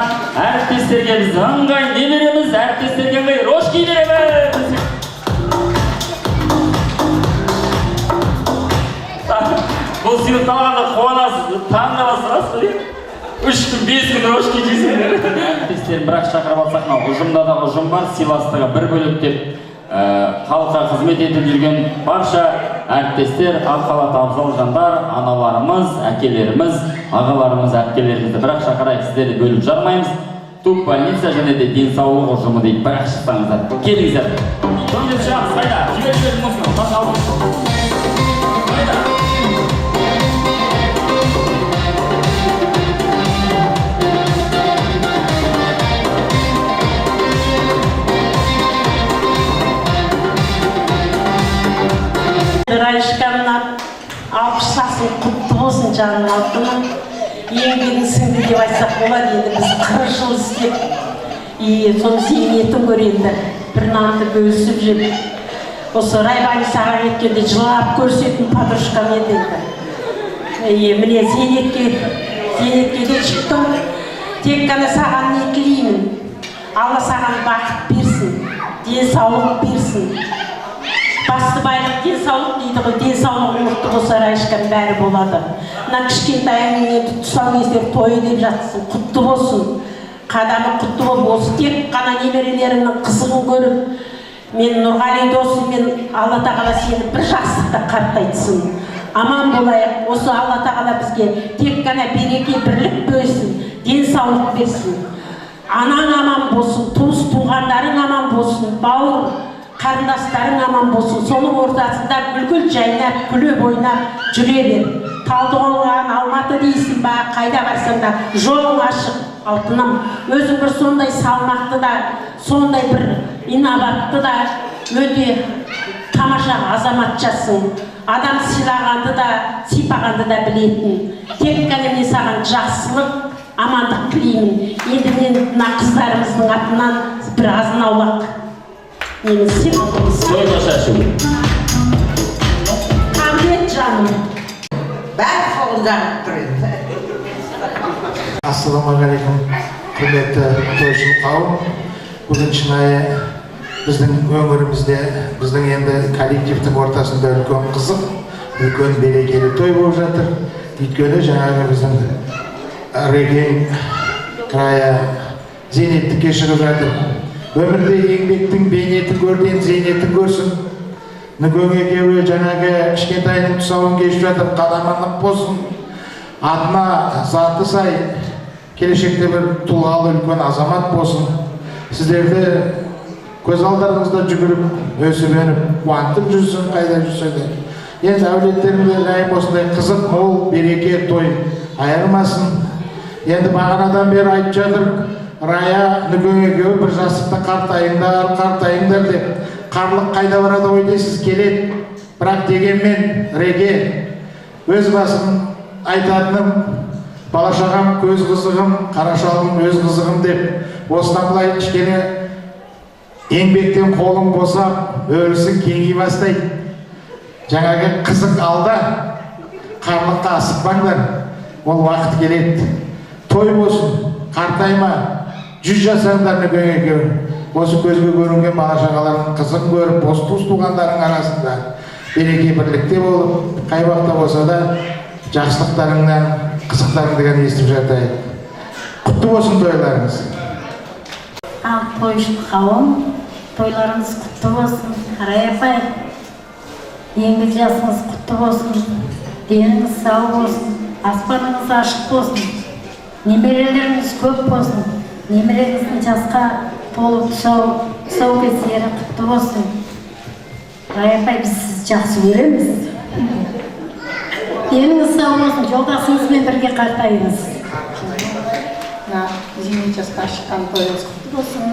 әріптестерге біз ыңғай не береміз? Әріптестерге ыңғай рошки береміз. Бұл сыйлықты алғанда қуанасыз, таңғаласыз, рас па? 3 күн, 5 күн рошки жейсіңдер. Әріптестерін бірақ шақырып алсақ, ұжымда да ұжым бар, сыйластығы бір бөлек деп халыққа қызмет етіп жүрген барша әріптестер, ақ халатты абзал жандар, аналарымыз, әкелеріміз, ағаларымыз, әпкелерімізді бірақ шақырайық, сіздерді бөліп жармаймыз. Туп больница және де денсаулық ұжымы дейді, бірақ шықсаңыздар. Келіңіздер. Көңдеп шығамыз, қайда? Жіберіп мұсың, қашалып. Қайда? Райшкамнан 60 жасың құтты болсын жаным алтыным. Еңбегің сіңді деп айтсақ болады, енді біз 40 жыл істеп, соны зейнетін көренді, бір нанды бөлісіп жеп. Осы райбанисаға еткенде жылап көрсетін подружкам еді енді. Міне зейнетке де шықтым. Тек қана саған не тілеймін. Алла саған бақыт берсін, денсаулық берсін. Басты байлық денсаулық дейді ғой, денсаулық мықты болса Райшкам бәрі болады. Мына кішкентайыңмен тұсаң кездер тойы деп жатсың, құтты болсын. Қадамы құтты болып, осы тек қана немерелеріңнің қызығын көріп, мен Нұрғали досым, мен Алла тағала сені бір жақсылықта қартайтсын. Аман болайық, осы Алла тағала бізге тек қана береке, бірлік берсін, денсаулық берсін. Анаң аман болсын, туыс туғандарың аман болсын, бауыр қарындастарың аман болсын, соның ортасында бүлкіл жайнап, күліп ойнап жүре бер. Талдықорған, Алматы дейсің ба, қайда барсаң да жолың ашық, алтыным. Өзің бір сондай салмақты да, сондай бір инабатты да, өте тамаша азаматшасың. Адам сыйлағанды да, сипағанды да білетін. Тек қана мен саған жақсылық, амандық тілеймін. Енді мен мына қыздарымыздың атынан бір азын аулақ Тойға шашу. Қамбет жаным. Бәрі соғын жанып тұр еді. Ассалаумағалейкум, құрметті тойшыл қауым. Бүгін шынайы біздің өңірімізде, біздің енді коллективтің ортасында үлкен қызық, үлкен берекелі той болып жатыр. Өйткені жаңағы біздің Реген края зейнеттікке шығып жатыр. Өмірде еңбектің бейнетін көрден зейнетін көрсін. Нүкең екеуі жаңағы кішкентайының тұсауын кешіп жатыр, қадаманлық болсын. Атына заты сай, келешекте бір тұлғалы үлкен азамат болсын. Сіздерді көз алдарыңызда жүгіріп, өсіп-өніп, қуантып жүрсін, қайда жүрсе де. Енді әулеттерімде жайым осындай қызық, мол, береке, той айырмасын. Енді бағанадан бері айтып жатыр, Рая Нүкең екеуі бір жастықта қартайыңдар деп. Қарлық қайда барады ғой дейсіз, келеді. Бірақ дегенмен Реге өз басым айтатыным, бала-шағам көз қызығым, қарашалым өз қызығым деп. Осыдан былай кішкене еңбектен қолың босап, өрісің кеңей бастайды. Жаңағы қызық алда, қарлыққа асықпаңдар. Ол уақыт келеді. Той болсын, қартайма. 100 жасаңдар Нүкең екеуі. Осы көзге көрінген бала-шағалардың қызығын көріп, осы туыс-туғандарының арасында береке бірлікте болып, қай уақытта болса да жақсылықтарыңнан, қызықтарыңды ғана естіп жатайық. Құтты болсын тойларыңыз. Ал тойшыл қауым, тойларыңыз құтты болсын. Арай апай, еңбек жасыңыз құтты болсын. Деніңіз сау болсын. Аспаныңыз ашық болсын. Немерелеріңіз көп болсын. Немерелеріңіздің жасқа толып тұсаукесері құтты болсын. Арай апай, біз сізді жақсы көреміз. Деніңіз сау болсын, жолдасыңызбен бірге қартайыңыз. Зейнет жасқа шыққан тойыңыз құтты болсын.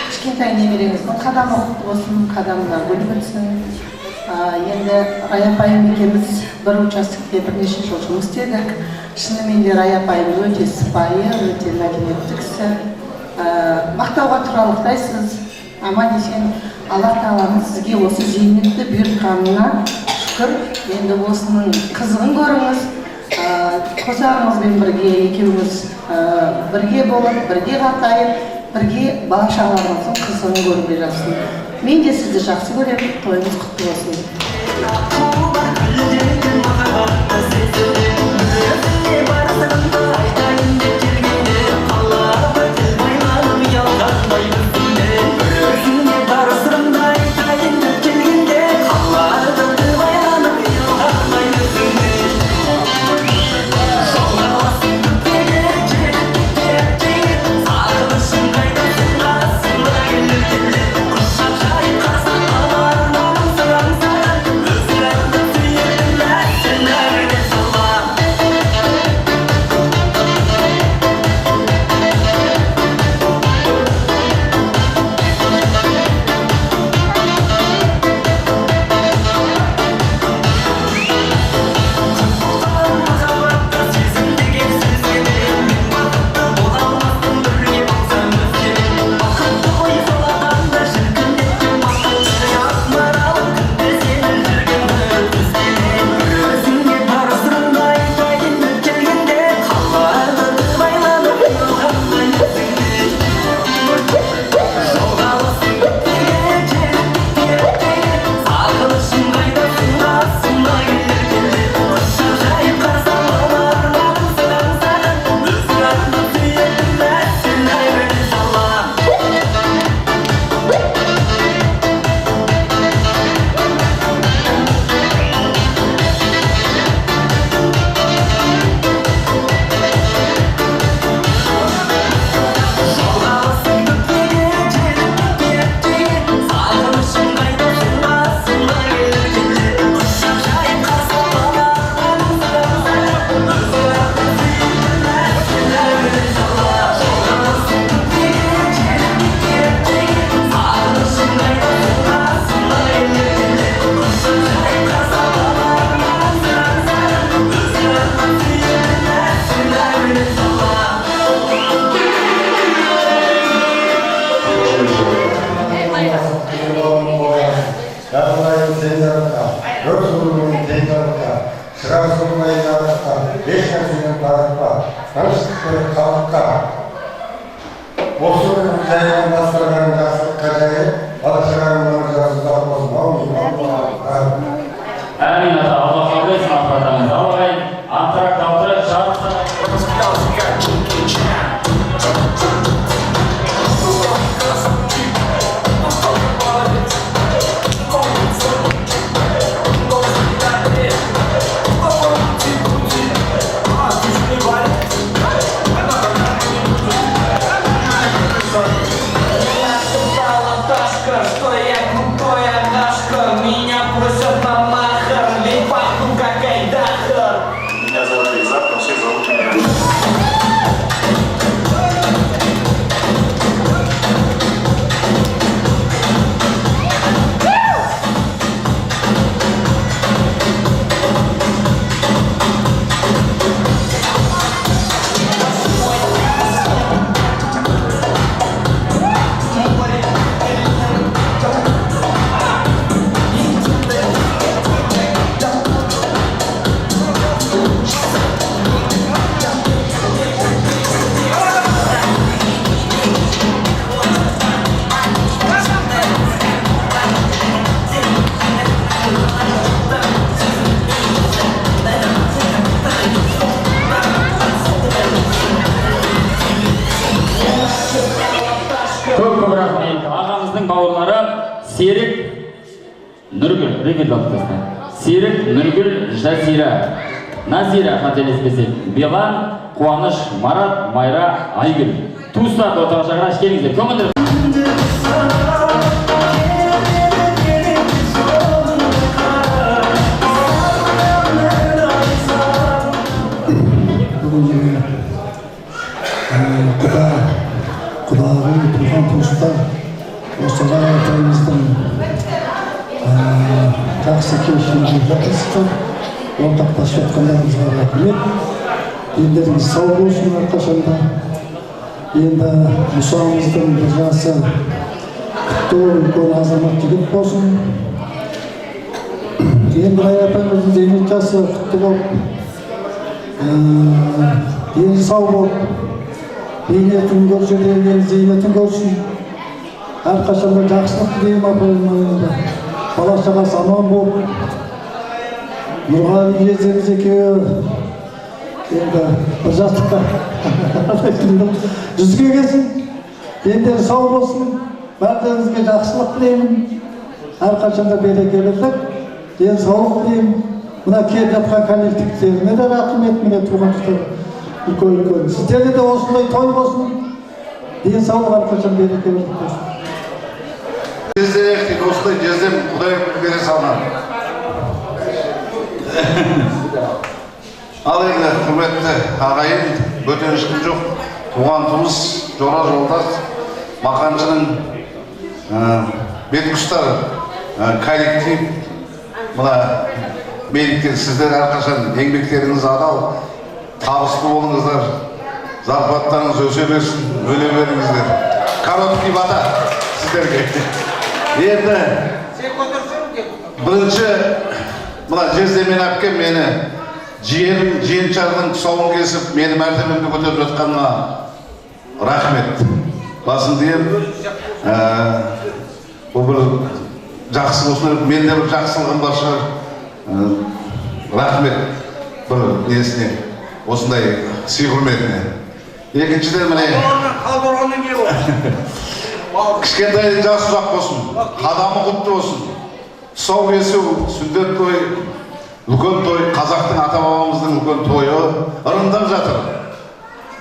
Кішкентай немереңіздің қадамы құтты болсын, қадамына гүл бітсін. Енді Рая апайым екеуміз бір участокте бірнеше жыл жұмыс істедік. Шынымен де Рая апайым өте сыпайы, өте мәдениетті кісі. Мақтауға тұрарлықтайсыз. Аман есен Алла Тағаланың сізге осы зейнетті бұйыртқанына шүкір. Енді осының қызығын көріңіз. Қосағыңызбен бірге екеуіңіз бірге болып, бірге қатайып, бірге бала шағаларыңыздың қызығын көруге жатсын. Мен де сізді жақсы көремін. Тойыңыз құтты болсын. Серік Нұргүл Жазира, Назира қателеспесем, Белан, Қуаныш, Марат, Майра, Айгүл. Туыстар отырған шағыра келіңіздер. Көңілдер. Құдағың туған туыстар, осы Рая апайымыздың жақсы келісімге жатырсыздар. Ортақтасып жатқандарыңызға рахмет. Ендеріңіз сау болсын әрқашанда. Енді Мұсамыздың бір жасы құтты үлкен азамат жігіт болсын. Енді Рая апайымыздың зейнет жасы құтты болып, дені сау болып, бейнетін көрсе де зейнетін көрсін. Әрқашанда жақсылық тілеймін апайыма. Бала шағасы аман болып, Нұрғали жездеміз екеуі енді бір жастыққа жүзге келсін. Ендері сау болсын. Бәріңізге жақсылық тілеймін. Әрқашанда берекелілік, денсаулық тілеймін. Мына келіп жатқан коллективтеріне де рахмет, міне туғандар үлкен-үлкен. Сіздерге де осындай той болсын. Денсаулық әрқашан берекелілік болсын. Кездерек осындай жездем Құдай бере салған. Ал енді құрметті ағайын, бөтен ешкім жоқ. Туған туыс, жора жолдас, Мақаншының бетқұштар коллектив. Мына меліктер, сіздер әрқашан еңбектеріңіз адал, табысты болыңыздар, зарплаттарыңыз өсе берсін, өле беріңіздер. Короткий бата сіздерге. Енді бірінші мына жездемен әпкем мені жиенім, жиеншардың тұсауын кесіп, мені мәртебемді көтеріп жатқанына рахмет. Басын дейім, бұл бір жақсы осындай, мен де бір жақсылығым бар шығар. Рахмет бір несіне, осындай сый құрметіне. Екіншіден міне кішкентай жасы ұзақ болсын, қадамы құтты болсын. Тұсау кесу, сүндет той, үлкен той, қазақтың ата-бабамыздың үлкен тойы ырымдап жатыр.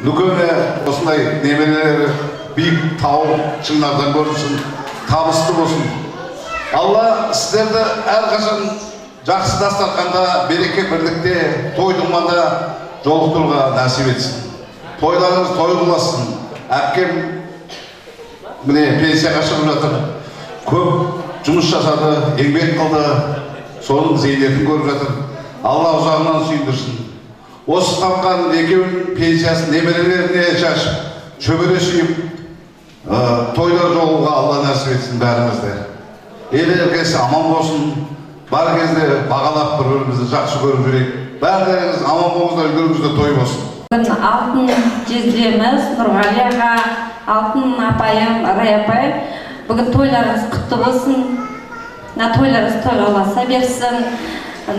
Үлкені осындай немерелері биік тау шыңдардан көрінсін, табысты болсын. Алла сіздерді әрқашан жақсы дастарханда, береке бірлікте, той-думанда жолықтыруға нәсіп етсін. Тойларыңыз той қыласын. Әпкем міне пенсияға шығып жатыр. Көп жұмыс жасады, еңбек қылды, соның зейнетін көріп жатыр. Алла ұзағынан сүйіндірсін. Осы тапқан екеуінің пенсиясын немерелеріне шашып, шөбере сүйіп, тойлар жолуға Алла нәсіп етсін бәрімізді. Ел еркесі аман болсын, бар кезде бағалап бір-бірімізді жақсы көріп жүрейік. Бәріңіз аман болыңыздар, үлгеріңізде той болсын. Алтын жездеміз Нұрғали аға, алтын апайым Рая апай, бүгін тойларыңыз құтты болсын. Тойларыңыз тойға ұласа берсін.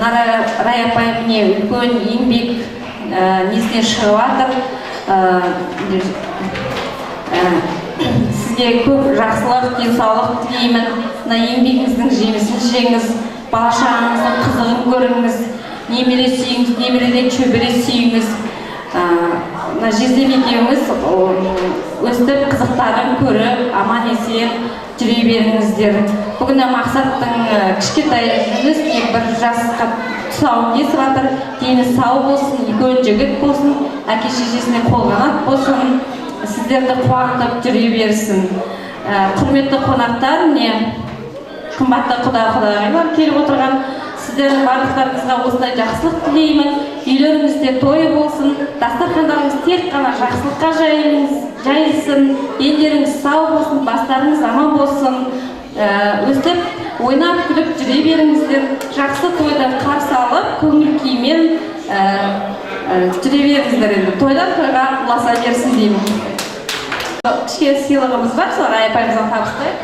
Рая апай міне үлкен еңбек несіне шығып жатыр. Сізге көп жақсылық, денсаулық тілеймін. Еңбегіңіздің жемісін жеңіз, бала шағаңыздың қызығын көріңіз, немере сүйіңіз, немереден шөбере сүйіңіз. Жездем екеуіңіз өстіп қызықтарын көріп, аман есен жүре беріңіздер. Бүгін мақсаттың кішкентай жүзіне бір жасқа тұсауын кесіп жатыр. Дені сау болсын, үлкен жігіт болсын, әке шешесіне қолғанат болсын, сіздерді қуантып жүре берсін. Құрметті қонақтар, қымбатты құда-құдағайлар келіп отырған, сіздердің барлықтарыңызға осындай жақсылық тілеймін. Үйлеріңізде той болсын, дастархандарыңыз тек қана жақсылыққа жайылсын, елдеріңіз сау болсын, бастарыңыз аман болсын. Өстіп, ойнап күліп жүре беріңіздер. Жақсы тойды қарсы алып, көңіл күймен жүре беріңіздер. Тойдан тойға ұласа берсін деймін. Кішкене сыйлығымыз бар, сол Рая апайымызға табыстайық.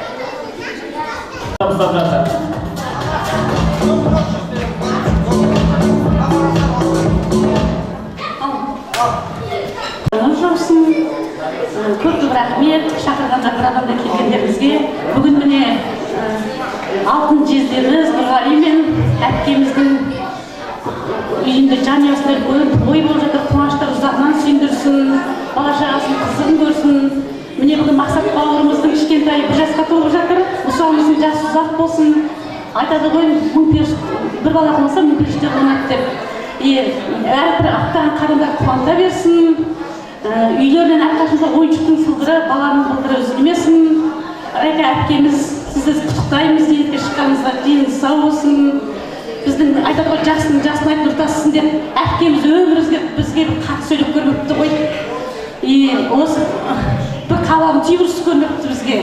Көп рахмет шақырғанда бір адамда келгендеріңізге. Бүгін міне алтын жездеміз Нұрғали мен әпкеміздің үйінде жанұясында той болып жатыр. Қуаныштар ұзағынан сүйіндірсін, бала шағасының қызығын көрсін. Міне бүгін Мақсат бауырымыздың кішкентай бір жасқа толып жатыр. Мұсамыздың жасы ұзақ болсын. Айтады ғой, бір бала болса мың періште болады деп. Әрбір аттаған қарындар қуанта берсін. Үйлерінен әрқашанда ойыншықтың сылдыры, баланың былдыры үзілмесін. Райка әпкеміз Сізді құттықтаймыз, зейнетке шыққаныңызға деніңіз сау болсын. Біздің айтады ғой, жасының жасын айтып ұртасың деп, әпкеміз өмірімізге бізге бір қатты сөйлеп көрмепті ғой. Осы бір қалам түйірсіз көрмепті бізге.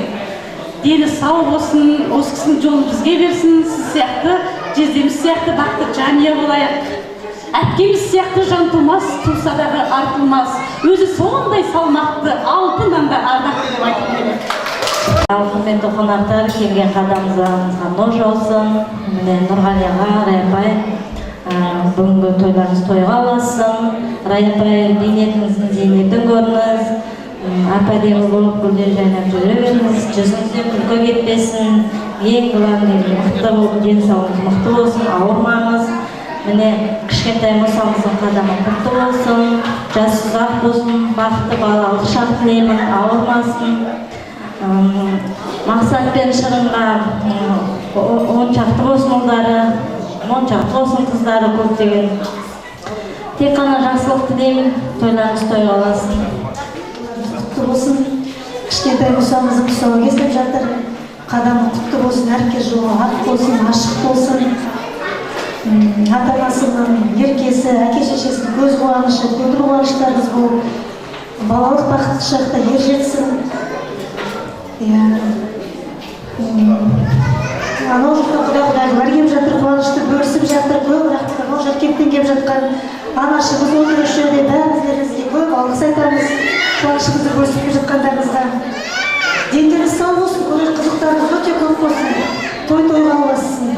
Дені сау болсын, осы кісінің жолын бізге берсін, сіз сияқты, жездеміз сияқты бақытты жанұя болайық. Әпкеміз сияқты жан тумас, туса дағы артылмас. Өзі сондай салмақты, алтыннан да ардақты деп айтып келеді. Құрметті қонақтар, келген қадамыңызға нұр жаусын. Міне Нұрғалияға, Райапай, бүгінгі тойларыңыз тойға ұласын. Райапай, бейнетіңіздің зейнетін көріңіз. Апа-демі болып гүлдер жайнап жүре беріңіз. Жүзіңізде күлкі кетпесін. Ең главный мықты болып, денсаулығыңыз мықты болсын, ауырмаңыз. Міне кішкентай мұсамыздың қадамы құтты болсын. Жасы ұзақ болсын, бақытты балалық шақ тілеймін, ауырмасын. Мақсат пен Шырынға 10 шақты болсын ұлдары, 10 шақты болсын қыздары көптеген. Тек қана жақсылық тілеймін, тойларыңыз тойға ұласын. Құтты болсын, кішкентай мұсамыздың тұсауы кесіліп жатыр. Қадамы құтты болсын, әркез жолы ақ болсын, ашық болсын. Ата-анасының еркесі, әке-шешесінің көз қуанышы, көңіл қуаныштарыңыз болып, балалық бақытты шақта ер жетсін. Анау жұртта құда-құдайлар келіп жатыр, қуанышты бөлісіп жатыр, көп рахмет. Анау Жаркенттен келіп жатқан анашымыз отыр осы жерде, бәріңіздеріңізге көп алғыс айтамыз. Қуанышымызды бөлісіп келіп жатқандарыңызға. Дендеріңіз сау болсын, көңіл қызықтарыңыз өте көп болсын, той-тойға ұлассын.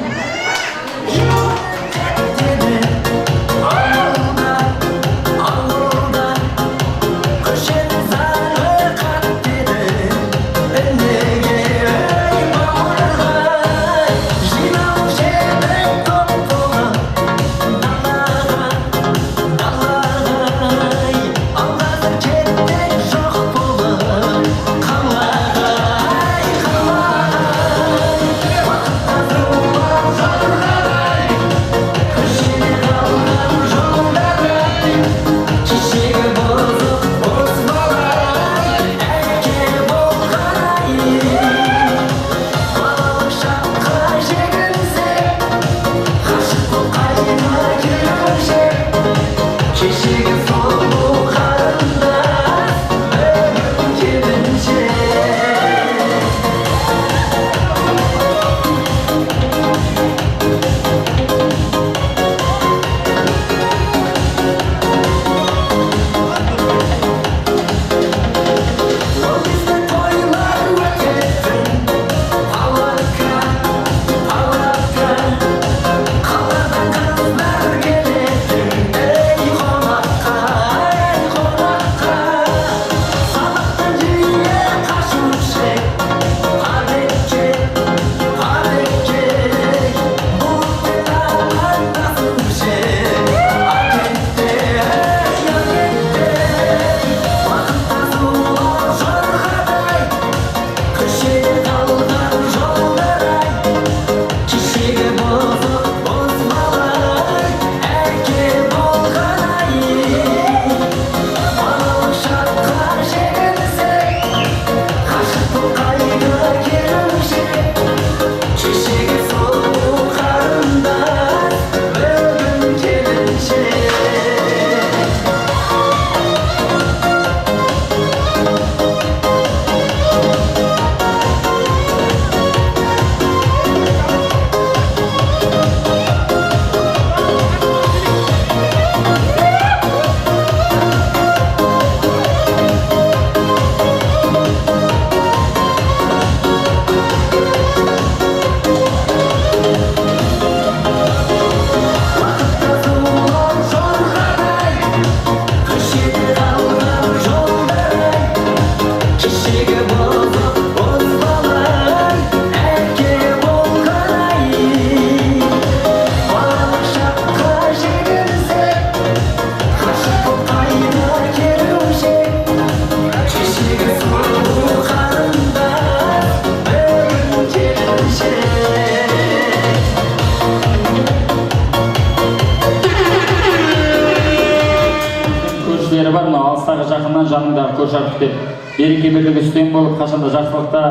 алыстағы жақыннан жаныңдағы көрші артық деп береке бірлігі үстем болып қашанда жақсылықта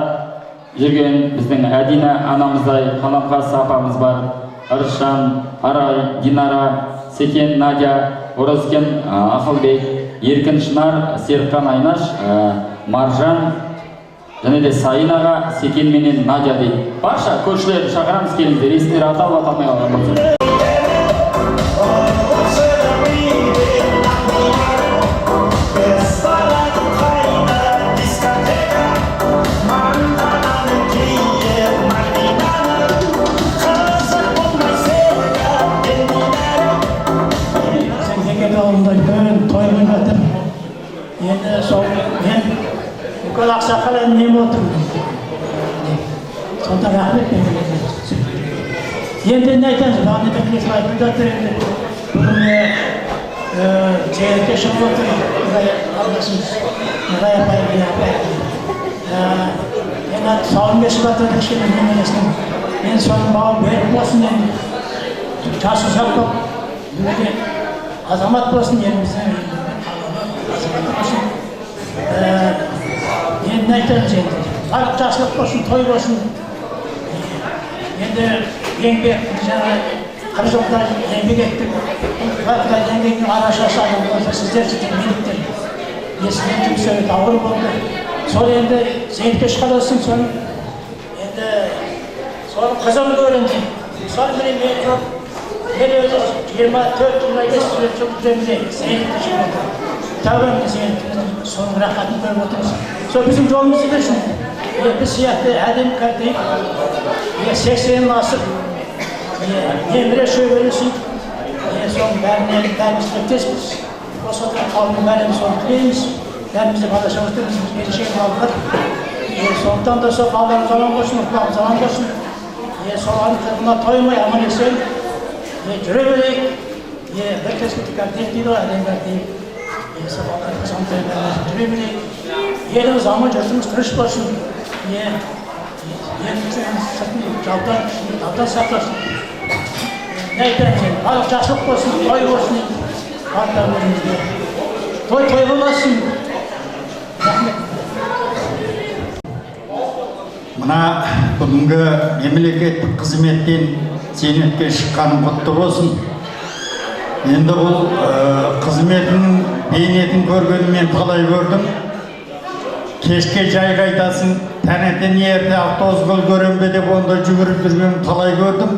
жүрген біздің Әдина анамыздай қаламқас апамыз бар. Арышан, Арай, Динара, Секен, Надя, Оразкен, Ақылбек, Еркін Шынар, Серікқан Айнаш, Маржан, және де Сайын аға, Секен менен Надя дейді. Барша көршілерді шақырамыз, келіңіздер, есімдері аталып аталмай қалған болсын. Енді сол мен бүкіл ақсақал әңгіме отырмын. Сонда рахмет беремін. Енді не айтамыз? Бағана бірнеше айтып жатыр енді. Бүгін жиекке шығып отыр. Алдасымыз Нұрай апай. Енді сауын кешіп жатыр кішкене немересінің. Мен соның бауын беріп болсын енді. Жасы ұзақ болып, азамат болсын еліміздің. Енді айтамыз енді, барлық жақсылық болсын, той болсын. Енді еңбек, жаңа 40 жылда еңбек еттік. Құдай еңбектің арашасы адам болса, сіздер сіздер меніктер. Есімнен жұмысы ауыр болды. Сол енді зейнетке шығарылсын, соны енді соның қызын көрінді. Сол мен өзі 24 жылдай естіліп жүремін, зейнетке шығарылды. Тәуірімді зейнеттіміздің соның рақатын көріп отырмыз. Сол біздің жолымызды берсін. Біз сияқты әдем кәртейіп, 80 асып, немере шөбересін, соның бәріміз тілектеспіз. Осы отырған қауымның бәріміз соны тілейміз. Бәрімізді бала шағыстырмыз, берешек балдар. Сондықтан да сол балдарымыз аман болсын, ұрпағымыз аман болсын. Солардың қырқына тоймай аман есен жүре берейік. Бір кескілді кәртейіп дейді ғой, әдем кәртейіп. Жүре берейік. Еліміз аман, жұртымыз тыныш болсын. Еліміздің сыртын жаудан сақтасын. Не айтамыз енді, барлық жақсылық болсын, той болсын. Барлық өзімізге. Той болсын. Рахмет. Мына бүгінгі мемлекеттік қызметтен зейнетке шыққаным құтты болсын. Енді бұл қызметінің бейнетін көргеніммен талай көрдім. Кешке жай қайтасын, таңертең ерте автобус көрем бе деп онда жүгіріп жүргенім талай көрдім.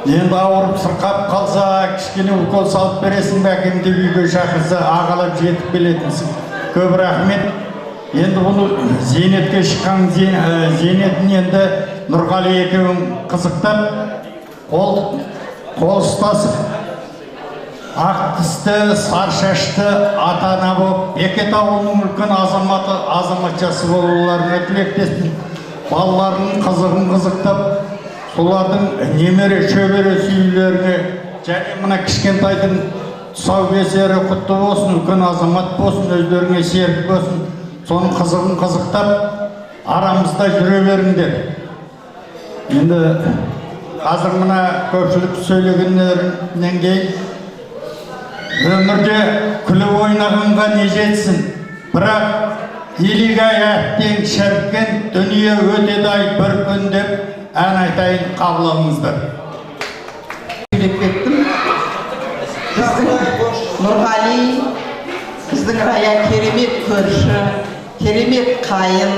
Енді ауырып сырқап қалса, кішкене укол салып бересің бе, әкемді үйге шақырса, ағалап жетіп келетінсің. Көп рахмет. Енді бұл зейнетке шыққан зейнетін енді Нұрғали екеуің қызықтап, қол ұстасып, ақ тісті, сары шашты ата-ана болып, Бекет ауылының үлкен азаматшасы болуларына тілектеспін. Балалардың қызығын қызықтап, солардың немере шөбере сүйлеріне және мына кішкентайдың тұсаукесері құтты болсын, үлкен азамат болсын, өздеріңе серік болсын. Соның қызығын қызықтап, арамызда жүре беріңдер. Енді қазір мына көпшілік сөйлегендерінен кейін өмірде күліп ойнағанға не жетсін, бірақ елігай әттен шіркін дүние өтеді-ай бір күн деп ән айтайын, қабыл алыңыздар. Біздің Нұрғали, біздің Рая керемет көрші, керемет қайын,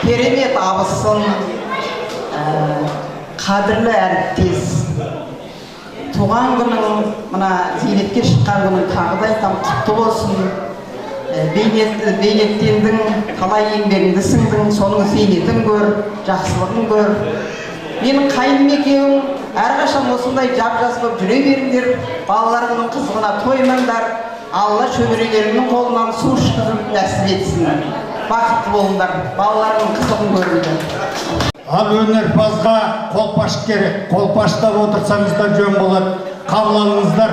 керемет абысын, қадірлі әріптес. Туған күнің, мына зейнетке шыққан күнің тағы да айтам, құтты болсын. Бейнеттендің, талай еңбегіңді сіңдің, соның зейнетін көр, жақсылығын көр. Менің қайыным екеуің әрқашан осындай жап-жас болып жүре беріңдер, балаларыңның қызығына тоймаңдар. Алла шөберелерінің қолынан су ішкізіп нәсіп етсін. Бақытты болыңдар, балаларының қызығын көріңдер. Ал өнерпазға қолпаш керек. Қолпаштап отырсаңыздар жөн болады. Қабыл алыңыздар.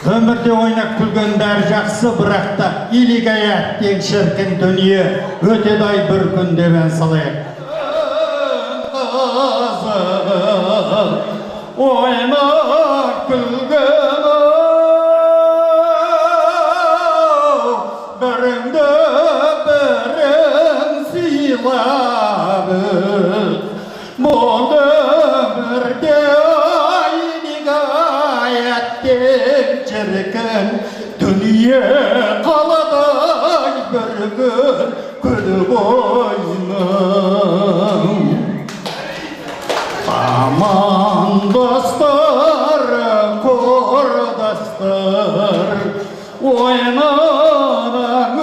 Өмірде ойнап күлген бәрі жақсы, бірақ та илигай әттен шіркін дүние өтеді-ай бір күн деп ән салайық. Ойнап күлген біріңді бірің сыйла gün gül boynum. Aman dostlar, kordaslar, oynanan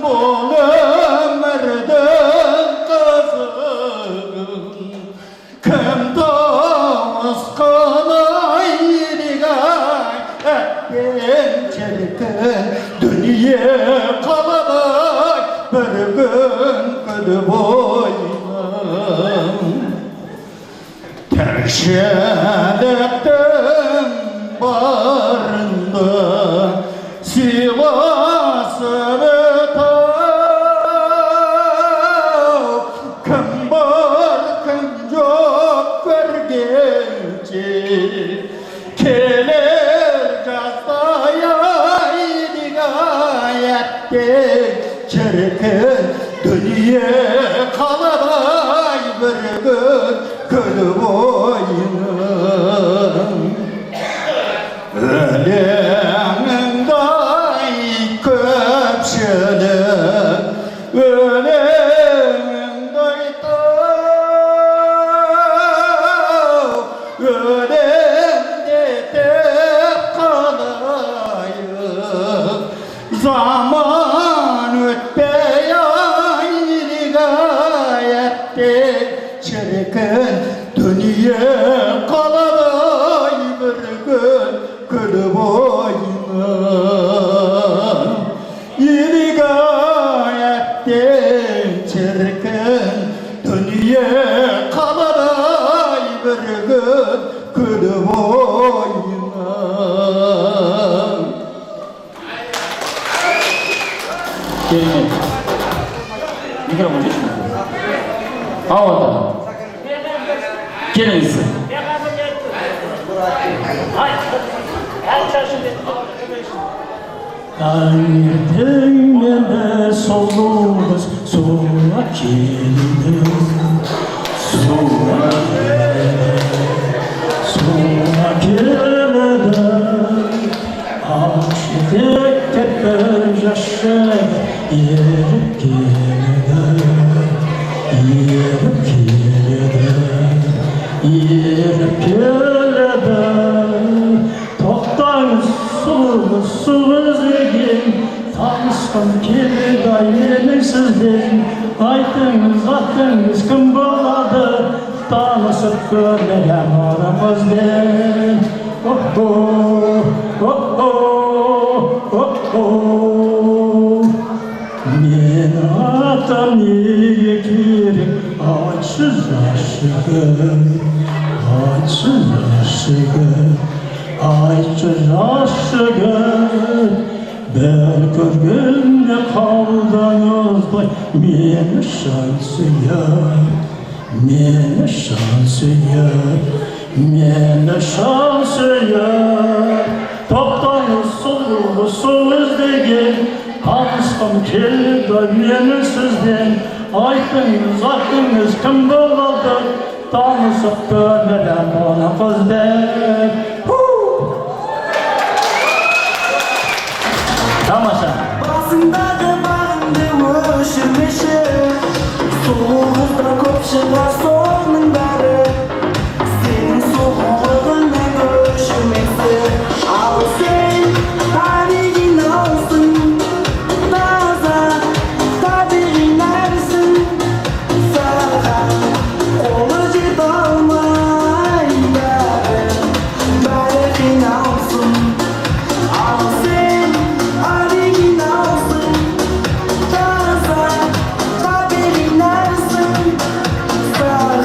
bu ömürden kızım. Kim tavaskanaydigay etken çelken dünya kaladay bir gün gül boynum. Terşedettim barında Sivas'ı betav. Kim var kim yok görgenci Keler jastayaydı gayetken çirkin dünya kaladay bir gün gül boynum. Ölemingday köpçülük, ölemingday tav, ölemde tep kalayım. Zaman ötpey aydı gayette çirkin dünya kaladay bir gün gül boynum. Yedi gayetten çirkin dünya kaladay bir gün gül boynum. Gelin. Mikrofon geçmiyor. Havada. Gelin siz. Kalbimde solumuz suya keldi, suya keldi. Aşık tepe yaşı yerip keldi, yerip keldi. Toktan su özlegin, tanışkın keldi aymenin sizden. Aytınız attınız kim boladı, tanışıp görmegen aramızdan. Oh oh, oh oh, oh oh. Men atam niye gerek açsız aşıkım, açsız aşıkım, açsız aşıkım. Ben körgünde kaldanızday meni şansıya, meni şansıya, meni şansıya. Toptanız sol izlegen, tanışkım keldi meni sizden. Aytınız attınız kim boladı, tanışıp görmeden ona kızdan. Tamaşa. Basındadı bağımdı öşürmüşü Soğuğuzda kopşular sonun bari Senin soğuğunla görüşmesi Al sen tarihini alsın Taza tabirin ersin Sana olucu dalmayla Belki alsın Al sen tarihini alsın Taza tabirin ersin Sana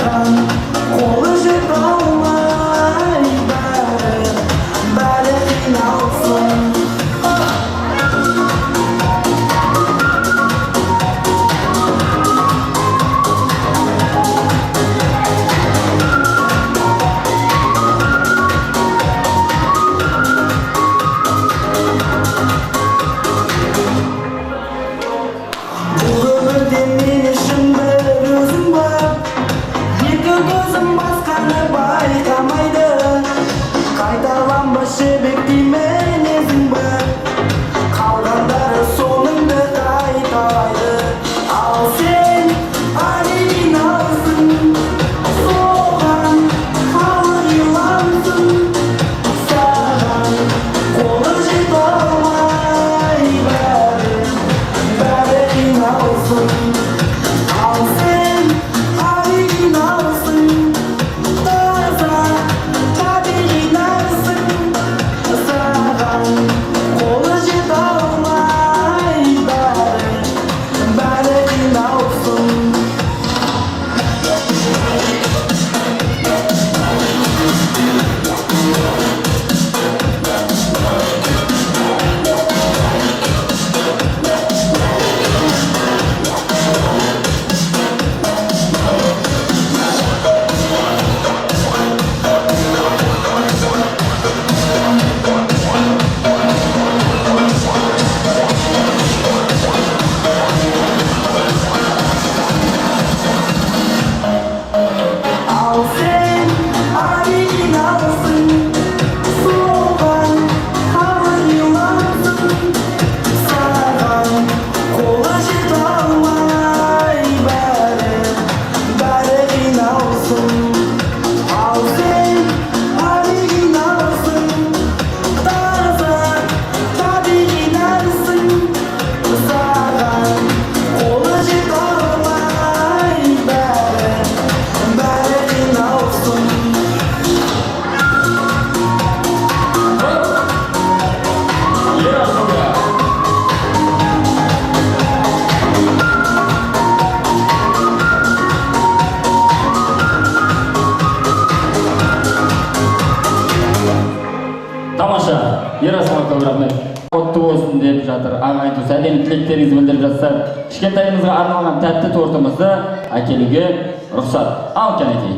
көп рахмет. Құтты болсын деп жатыр. Ағайын туыс әдемі тілектеріңізді білдіріп жатсыздар. Кішкентайымызға арналған тәтті тортымызды әкелуге рұқсат. Ал кәнекей.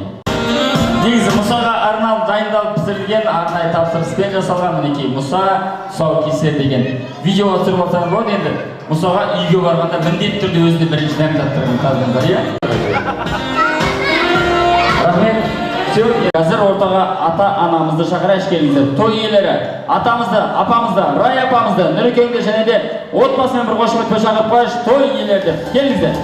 Негізі Мұсаға арналып дайындалып пісірілген арнайы тапсырыспен жасалған мінекей Мұса тұсаукесер деген видеоға түсіріп алсаңыз болады. Енді Мұсаға үйге барғанда міндетті түрде өзіне бірінші дәм таттырған қазір, иә? Рахмет. Қазір ортаға ата-анамызды шақырайық, келіңіздер. Той иелері атамызды, апамызды, Рай апамызды, Нұрекеңді және де отбасымен бір қошеметпен шақырып қойшы. Той иелерді келіңіздер.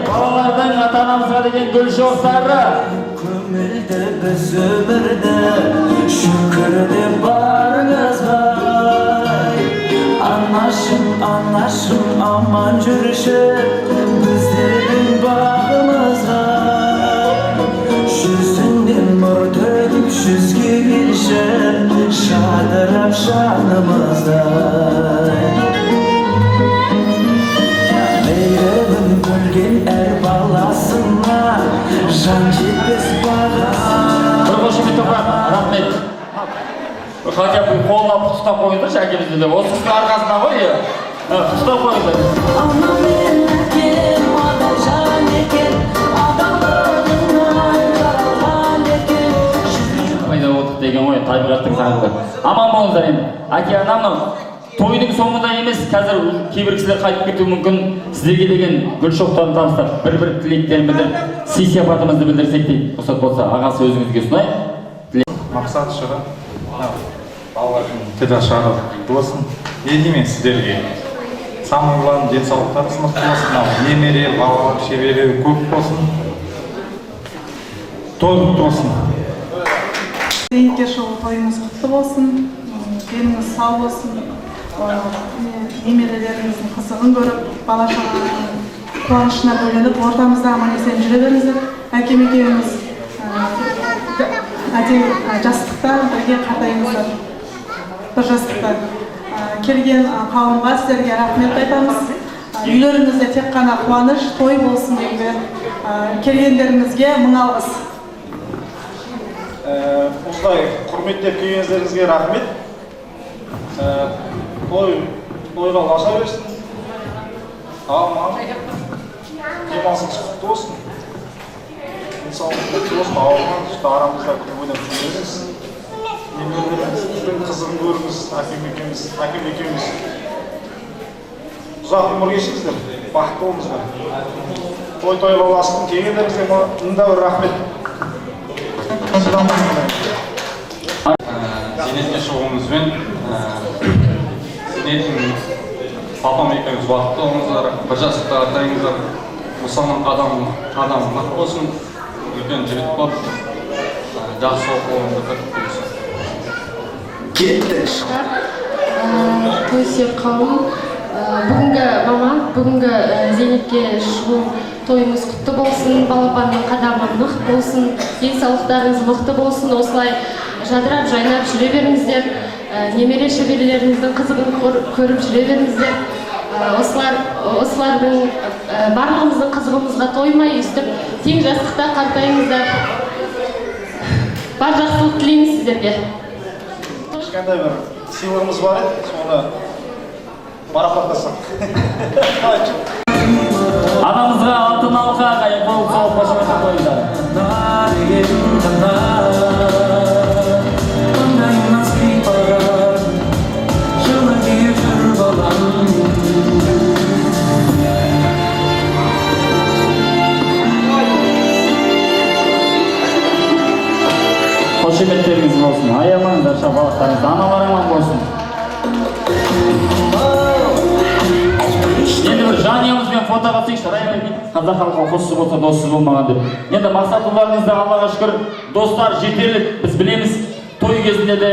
Балалардың ата-анамызға деген гүл шоқтары. Көңілді біз өмірді шүкірді барыңызға. Анашым аман жүрші біздердің бағымызға. Жүзіңнен нұр төгіп жүзге келші шадырап жанымызда. Мейірімін бөлген әр баласына жан жетпес бағасы. Бір қошемет топырақ, рахмет. Хотя бы қолына құттықтап қойыңдар әкемізді деп. Осы кісінің арқасында ғой, құттықтап қойыңдар. Ана мен әкем ада жан екен, адалдығынан жаралған екен. Пайда болдық деген ғой, табиғаттың заңы. Аман болыңыздар енді. Әке анамның тойдың соңында емес, қазір кейбір кісілер қайтып кетуі мүмкін. Сіздерге деген гүл шоқтарын табыстап, бір-бір тілектерін білдіріп, сый-сияпатымызды білдірсек дейді. Рұқсат болса, ағасы өзіңізге ұсынайық. Мақсат шыға, балалардың тілі шыға болсын. Не деймін сіздерге? Самылған денсаулықтары мықты болсын, немере, балалар шебері көп болсын. Той құтты болсын. Зейнетке шығу тойыңыз құтты болсын, деніңіз сау болсын, немерелеріңіздің қызығын көріп, бала-шағаның қуанышына бөленіп, ортамызда аман есен жүре беріңіздер. Әкем екеуміз жастықта бірге қартаймыздар. Бір жастықта келген қауымға сіздерге рахмет айтамыз. Үйлеріңізде тек қана қуаныш, той болсын деуге, келгендеріңізге мың алғыс. Осылай құрметтеп келгендеріңізге рахмет. Тойға лаша берсін. Аман, демалысыңыз құтты болсын. Денсаулық құтты болсын, ауырған тұста арамызда күн ойнап жүріңіз. Немерелеріңіздің қызығын көріңіз, әкем екеуміз. Ұзақ өмір кешіңіздер, бақытты болыңыздар. Той баласының келгендеріңізге мында бір рахмет. Зейнетке шығуымызбен зейнеттің папам екеуміз бақытты болыңыздар, бір жастықта артайыңыздар. Мұсаның қадамы нық болсын, үлкен жігіт болып, жақсы оқуыңызды бітіріп Той қауым, бүгінгі зейнетке шығу тойыңыз құтты болсын, балапанның қадамы нық болсын, денсаулықтарыңыз мықты болсын, осылай жадырап жайнап жүре беріңіздер, немере шөберелеріңіздің қызығын көріп жүре беріңіздер. Осылардың барлығымыздың қызығымызға тоймай, өстіп тең жастықта қартайыңыздар. Бар жақсылық тілейміз сіздерге. Кішкентай бір сыйлығымыз бар еді, соны марапаттасақ. Анамызға алтын алқа қайып болып қалып қошеметін қойыңдар. Қошеметтеріңіз болсын, аямаңыздар шапалақтарыңыз, аналар аман болсын. Енді бір жанұямызбен фотоға түсейікші, қазақ халқы қоссыз болса доссыз болмаған деп. Енді мақсаттыларыңызда Аллаға шүкір, достар жетерлік, біз білеміз, той кезінде де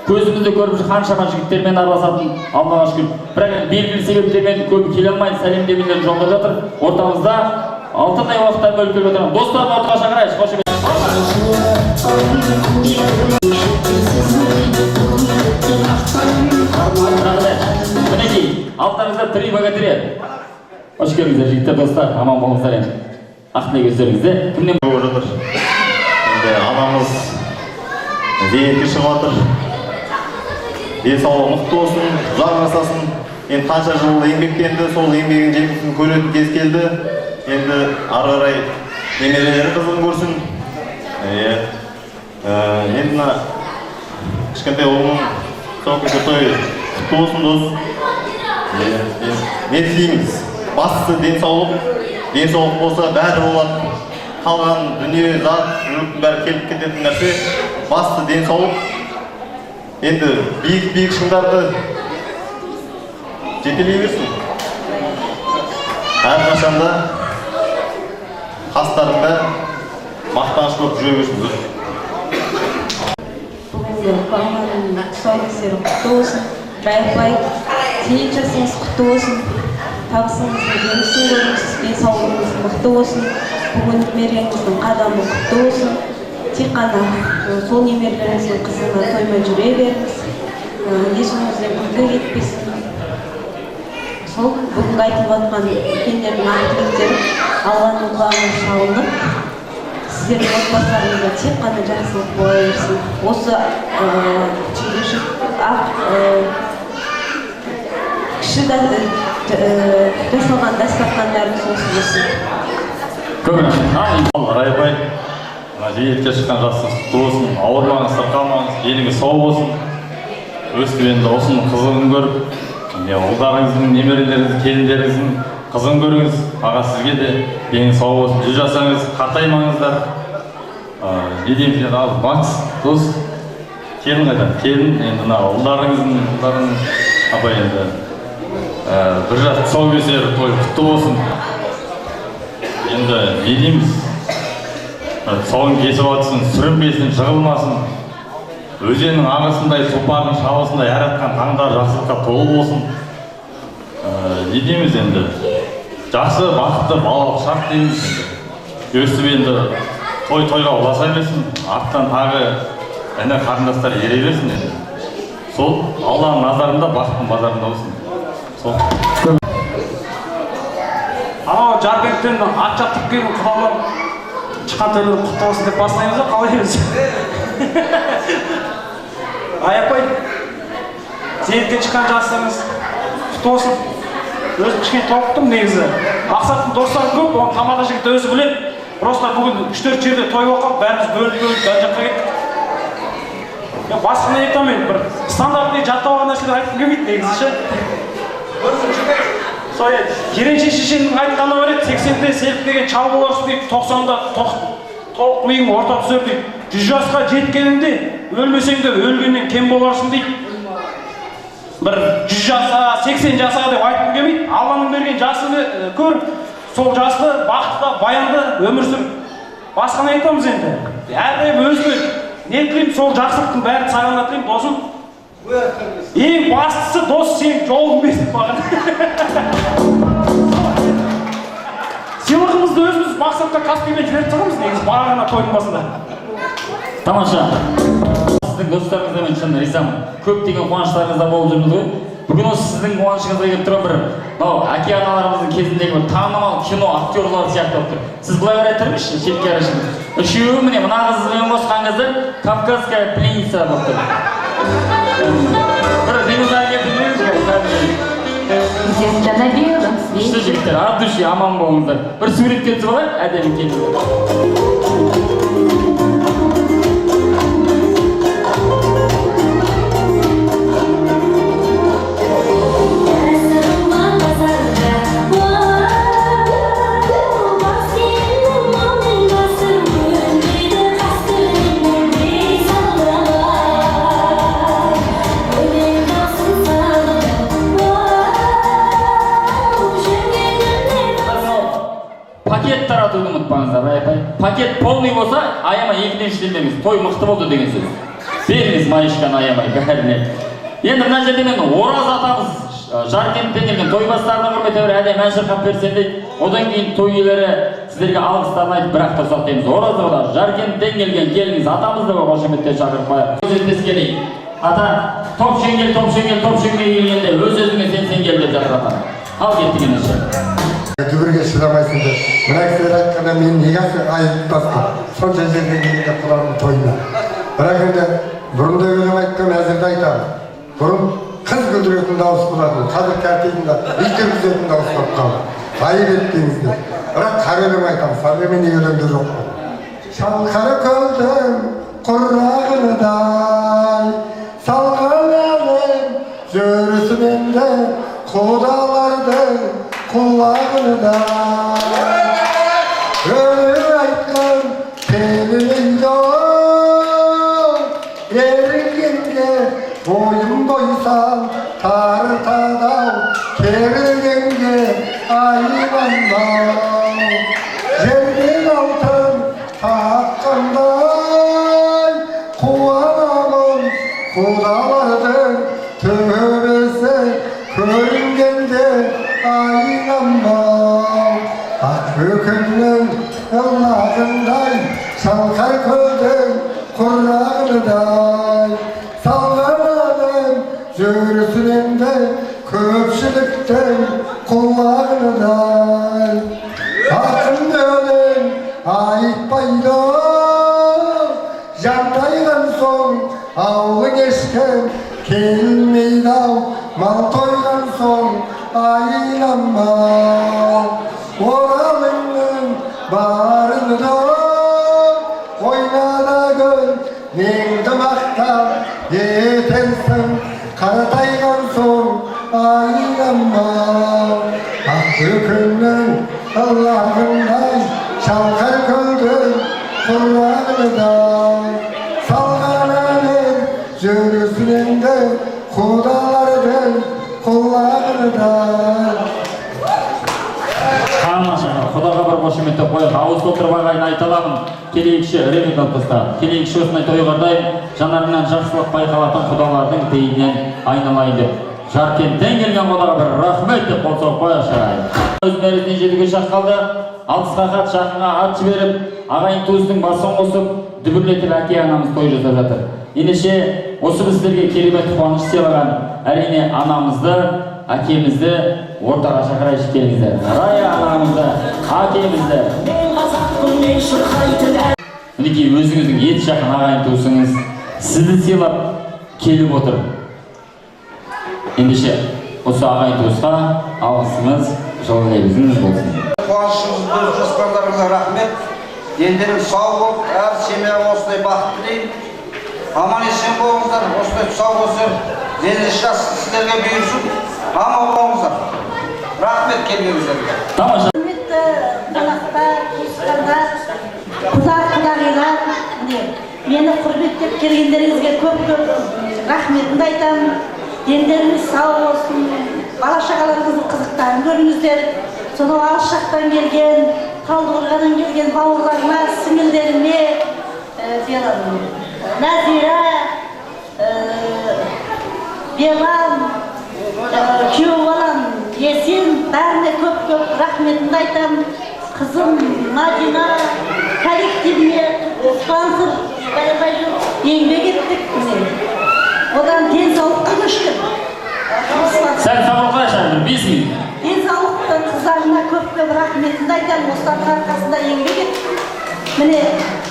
көзімізді көріп қаншама жігіттермен араласатын Аллаға шүкір. Бірақ белгілі себептермен көбі келе алмайды, сәлемдемелерін жолдап жатыр. Ортамызда алтындай уақыттан бөліп келіп отырған достарын ортаға шақырайық, қошемет. Мінекей, алтарыңызда 3 богатыря. Hoş geldiniz жігіттер, достар, аман болыңыздар енді. ақ тілек өздеріңізде. Кімнен болып жатыр? Енді анамыз зейнетке шығып жатыр. Денсаулығы мықты болсын, ұзақ жасасын. Енді қанша жыл еңбектенді, сол еңбегін жемісін көретін кез келді. Енді ары қарай немерелері қызығын көрсін. Енді мына кішкентай ұлының соңғы той құтты болсын дос. Не тілейміз? Бастысы денсаулық болса бәрі болады. Қалған дүние, зат, мүліктің бәрі келіп кететін нәрсе. Басты денсаулық. Енді биік шыңдарды жетелей берсін. Әрқашанда қастарында мақтаныш болып жүре берсін. Бүгінгі қалғанның тұсаукесері құтты болсын. Райапбай, зейнет жасыңыз құтты болсын. Табысыңыздың жемісін көріңіз, денсаулығыңыз мықты болсын. Бүгін немереңіздің қадамы құтты болсын. Тек қана сол немерелеріңіздің қызына тоймай жүре беріңіз. Ешіңізден күнге кетпесін. Сол бүгінгі айтылып жатқан үлкендердің ақ тілектері Алланың құлағына шалынып, сіздердің отбасыларыңызда тек қана жақсылық бола берсін. Осы кіші жасалған дастархандарыңыз осы болсын. Көп рахмет. Райапбай, зейнетке шыққан жасыңыз құтты болсын, ауырмаңыз, сырқамаңыз, еліңіз сау болсын. Өскеменде осының қызығын көріп, ұлдарыңыздың, немерелеріңіздің, келіндеріңіздің қызығын көріңіз. Аға сізге де деніңіз сау болсын, жүз жасаңыз, қартаймаңыздар. Не деймін, ал Макс, дос, келін қайда? Келін, енді мына ұлдарыңыздың, апай енді бір жас тұсаукесер той құтты болсын. Енді не дейміз? Тұсауын кесіп атсын, сүрінбесін, жығылмасын. Өзеннің ағысындай, тұлпардың шалысындай әр атқан таңдар жақсылыққа толы болсын. Не дейміз енді? Жақсы, бақытты, балалық шақ дейміз енді. Өстіп енді тойға ұласа берсін, артынан тағы әне қарындастар ере берсін енді. Сол Алланың назарында, бақыттың базарында болсын. Сол. Анау Жарбектен ат жаттып келген құдалар шыққан тойлар құтты болсын деп бастаймыз ба, қалай емес? Райапбай, зейнетке шыққан жасыңыз құтты болсын. Өзім кішкене тоқтым негізі. Мақсаттың достары көп, оны тамада жігіт өзі біледі. Просто бүгін 3-4 жерде той оқып, бәріміз бөліп жан жаққа кеттік. Басқаны айтамын, бір стандартный жаттауға нәрселер айтқым келмейді негізі ше. Сол Жиренше шешенің айтқаны бар еді, 80-де селіп деген чал боларсың дейді, 90-да толық миың орта түсер дейді. 100 жасқа жеткеніңде өлмесең де өлгеннен кем боларсың дейді. Бір 100 жасқа, 80 жасқа деп айтқым келмейді. Алланың берген жасыңды көр, сол жасты, бақытты, баянды өмір сүр. Басқаны айтамыз енді. Әрдайым өзіме не тілеймін, сол жақсылықтың бәрін саған тілеймін, досым. Ең бастысы дос, сен жолын берсін маған. Сыйлығымызды өзіміз мақсатқа Каспиймен жіберіп тұрмыз негізі, барағана тойдың басында. Тамаша. Сіздің достарыңызда мен шын ризамын. Көптеген қуаныштарыңызда болып жүрміз ғой. Бүгін осы сіздің қуанышыңызға келіп тұрған бір әке-аналарымыздың кезіндегі бір танымал кино актерлары сияқты болып тұр. Сіз былай қарай тұрыңызшы, шетке қарайшы. Үшеуі міне мына қызбен қосқан қыздар Кавказская пленница болып тұр. Бір динозавр келтірмеңіз ғой. Күшті жігіттер, от души аман болыңыздар. Бір суретке түсіп алайық, әдемі келіңіздер. Пакет таратуды ұмытпаңыздар, Райапбай. Пакет полный болса, аямай екіден шілемеңіз. Той мықты болды деген сөз. Беріңіз маешканы аямай, бәріне. Енді мына жерде мен Ораз атамыз Жаркенттен келген той бастарына құрметті бір әдем ән шырқап берсем дейді. Одан кейін той иелері сіздерге алғыстарын айтып бір ақтар соқтаймыз. Ораз олар Жаркенттен келген келіңіз атамызды қошеметтен шақырып қояйық. Өзіңіз келейік. Ата, топ шеңгел келгенде өз-өзіңе сен кел деп жатыр ата. Ал кеттік ендеше. Дүбірге шыдамайсың деп. Мына кісілер айтқанда мен неге айыптаспын? Сонша жерден келгенде құданың тойына. Бірақ енді бұрында өлең айтқам, әзірде айтамын. Бұрын қыз көтеретін дауыс болатын, қазір кәртейінде ит үргізетін дауыс болып қалды. Айып еттіңіздер. Бірақ қара өлең айтамын, современный өлеңде жоқ. Шалқар көлдің құрағыдай, салған әлем жүрісіменде құдалардың құлағыдай. Өлең айтқан телейді ерінгенге бойым бойсам тартадау, керілгенге айбанбау. Жерден алтын таққандай қуанамын, құдалардың төбесі көрінгенде айнамау. Ақ бөкеннің ылағындай, шалқар көлдің құрағыдай, салған адам жүрісіненде көпшіліктің құлағыдай. Ақын өлең айтпайды, жантайған соң ауылың ешкім келмейді-ау, мал тойған соң айламау. Оралыңның барыңды ойнада гүл, меңді мақтап етенсің, қаратайған соң айламау. Ақ бөкеннің ылағындай, шалқар көлдің құрағыдай, салған әлем жүрісіненде құдалардың құлағыдай. Құдаға бір қошеметті қойық, ауыз толтырмағайын айталамын. Келейікші ремет отбасында, келейікші осындай тойғардай, жанарынан жақсылық байқалатын құдалардың тейінен айналайын деп. Жаркенттен келген құдаға бір рахмет деп қол соғып қояшы. Өз мәресіне жетуге шақ қалды, алысқа хат жақынға ат жіберіп, ағайын туыстың басын қосып, дүбірлетіп әке анамыз той жасап жатыр. Ендеше осы біздерге керемет қуаныш сыйлаған әрине анамызды, әкемізді ортаға шақырайық келіңіздер. Рая анамызды, әкемізді. Мінекей өзіңіздің ет жақын ағайын туысыңыз сізді сыйлап келіп отыр. Ендеше осы ағайын туысқа алғысымыз, жылы лебізіңіз болсын. Қуанышыңыз өз жоспарларыңызға рахмет. Дендеріңіз сау болып, әр семьяға осындай бақыт тілеймін. Аман есен болыңыздар, осындай тұсау болсын, деніңіз жас сіздерге бұйырсын. Аман болыңыздар. Рахмет келгеніңіздерге. Тамаша. Құрметті қонақтар, туысқандар, құда-құдағилар, мені құрметтеп келгендеріңізге көп-көп рахметімді айтамын. Дендеріңіз сау болсын, бала-шағаларыңыздың қызықтарын көріңіздер. Сонау алыс жақтан келген, Талдықорғаннан келген бауырларыма, сіңілдеріме, Назира, Белан, күйеу балам Есен, бәріне көп-көп рахметімді айтамын. Қызым Мадина, коллективіне спонсор еңбек еттік. Одан денсаулыққа көштім. Сәл сабырға шағыр, 5 минут. Денсаулықтың қыздарына көп-көп рахметімді айтамын. Осылардың арқасында еңбек еттік. Міне,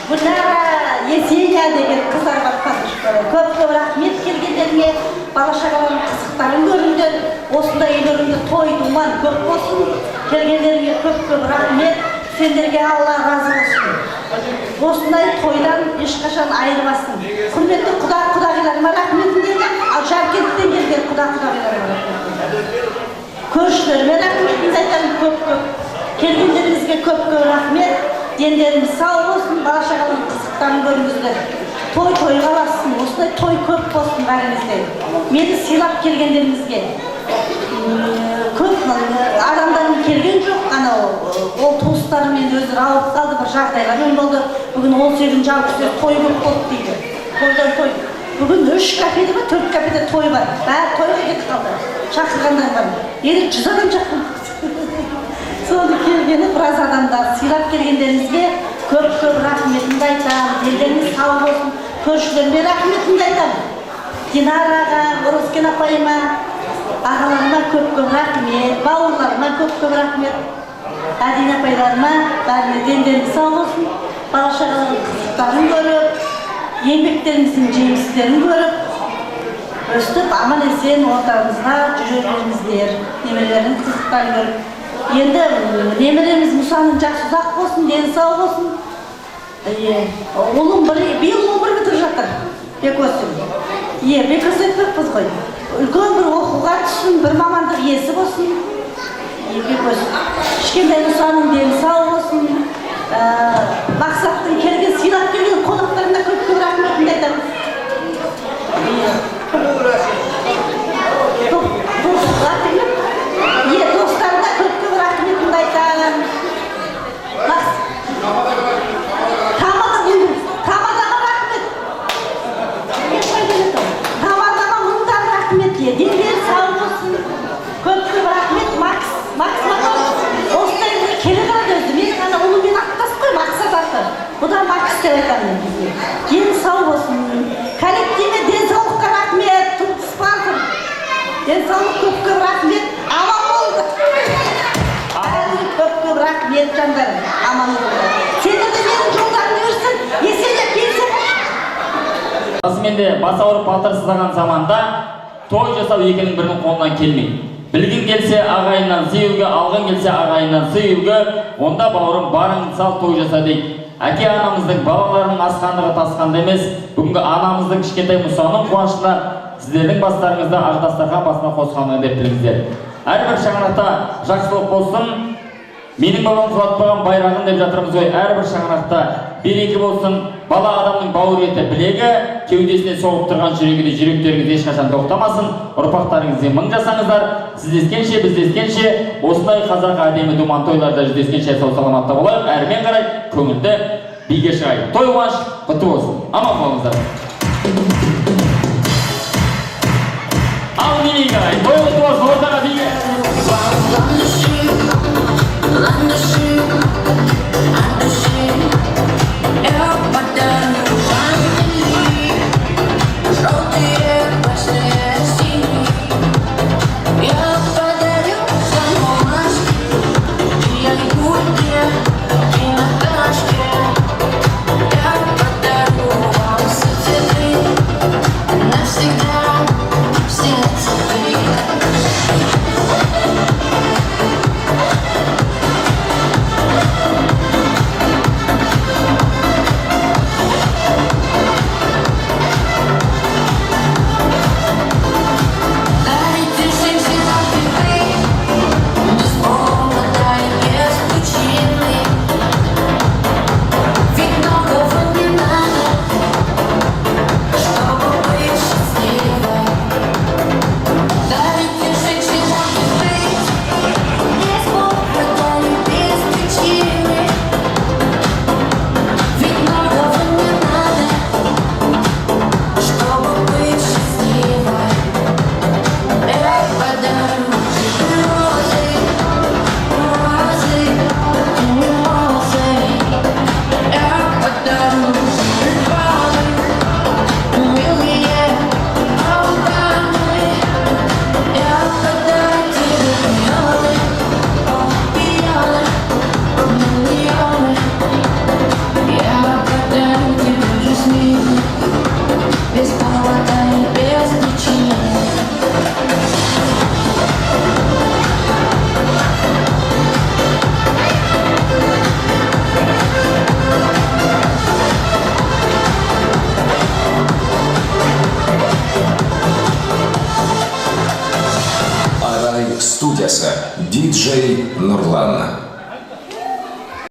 Гүлнара, Есения деген қыздар бар қазір. Көп-көп рахмет келгендеріңе, бала-шағалардың қызықтарын көріңдер. Осындай үйлеріңде той думан көп болсын. Келгендеріңе көп-көп рахмет. Сендерге Алла разы болсын. Осындай тойдан ешқашан айырмасын. Құрметті құда-құдағиларыма рахметімді айтамын. Ал Жаркенттен келген құда-құдағиларыма рахметімді. Көршілеріме рахметімді айтамын көп-көп. Келгендеріңізге көп-көп рахмет. Дендеріңіз сау болсын, бала-шағалардың қызықтарын көріңіздер. Той қаласын, осындай той көп болсын бәріңізде. Мені сыйлап келгендеріңізге. Көп адамдарым келген жоқ, ол туыстарымен өзі алып қалды, бір жағдайлармен болды. Бүгін 18 августта той көп болды дейді. Тойдан той. Бүгін 3 кафеде ме, 4 кафеде той бар. Бәрі тойға кетіп қалды. Шақырғандар бар. Енді 100 адам шақырды. Соны келгені біраз адамдар сыйлап келгендеріңізге көп-көп рахметімді айтамын. Елдеріңіз сау болсын. Көршілеріме рахметімді айтамын. Динараға, Ороскен апайыма, ағаларыма көп-көп рахмет, бауырларыма көп-көп рахмет. Әдина апайларыма бәріне дендеріңіз сау болсын, бала шағаның қызықтарын көріп, еңбектеріңіздің жемістерін көріп, өстіп аман есен ортамызға жүре беріңіздер, немерелердің қызықтарын көріп. Енді немереміз Мұсаның жақсы ұзақ болсын, дені сау болсын. Олым биыл 11 бітіріп жатыр, Бекөсім. Бекөс айтпақпыз ғой. Үлкен бір оқуға түссін, бір мамандық иесі болсын. Бекөс, кішкентай Мұсаның дені сау болсын. Мақсаттың келген, сыйлап келген қонақтарына көп рахметімді айтамын. Достарына көп рахметімді айтамын. Тамадаға рахмет. Тамадаға мұндан рахмет. Дендері сау болсын. Көп рахмет. Макс осылай келе қарады өзі. Мен ғана ұлымен аттас қой, мақсат аты. Бұдан Макс деп айтамын бізге. Дені сау болсын. Коллективе денсаулыққа рахмет. Спонсор. Денсаулық көп рахмет. Аман болды. Көп рахмет жандарым. Аман болды. Сендерді менің жолдарымды өрсін, еселеп келсін. Расыменде бас ауырып балтыр сыздаған заманда той жасау екінің бірінің қолынан келмейді. Білгін келсе ағайыннан сыйылғы, алғын келсе ағайыннан сыйылғы, онда бауырым барың сал той жаса дейді. Әке анамыздың балаларының асқандығы тасқанды емес, бүгінгі анамыздың кішкентай Мұсаның қуанышына сіздердің бастарыңызда ақ-дастархан басына қосқаны деп біліңіздер. Әрбір шаңырақта жақсылық болсын, менің бабам сұлатпаған байрағын деп жатырмыз ғой. Әрбір шаңырақта береке болсын, бала адамның бауыр еті білегі, кеудесіне соғып тұрған жүрегі де жүректеріңіз ешқашан тоқтамасын, ұрпақтарыңызды мың жасаңыздар. Сіздескенше, біздескенше, осындай қазақ әдемі думан тойларда жүздескенше сау саламатта болайық. Әрмен қарай көңілді биге шығайық. Той қуаныш құтты болсын. Аман болыңыздар. Ал биге қарай, той құтты болсын, ортаға биге. Студиясы диджей Нурлан.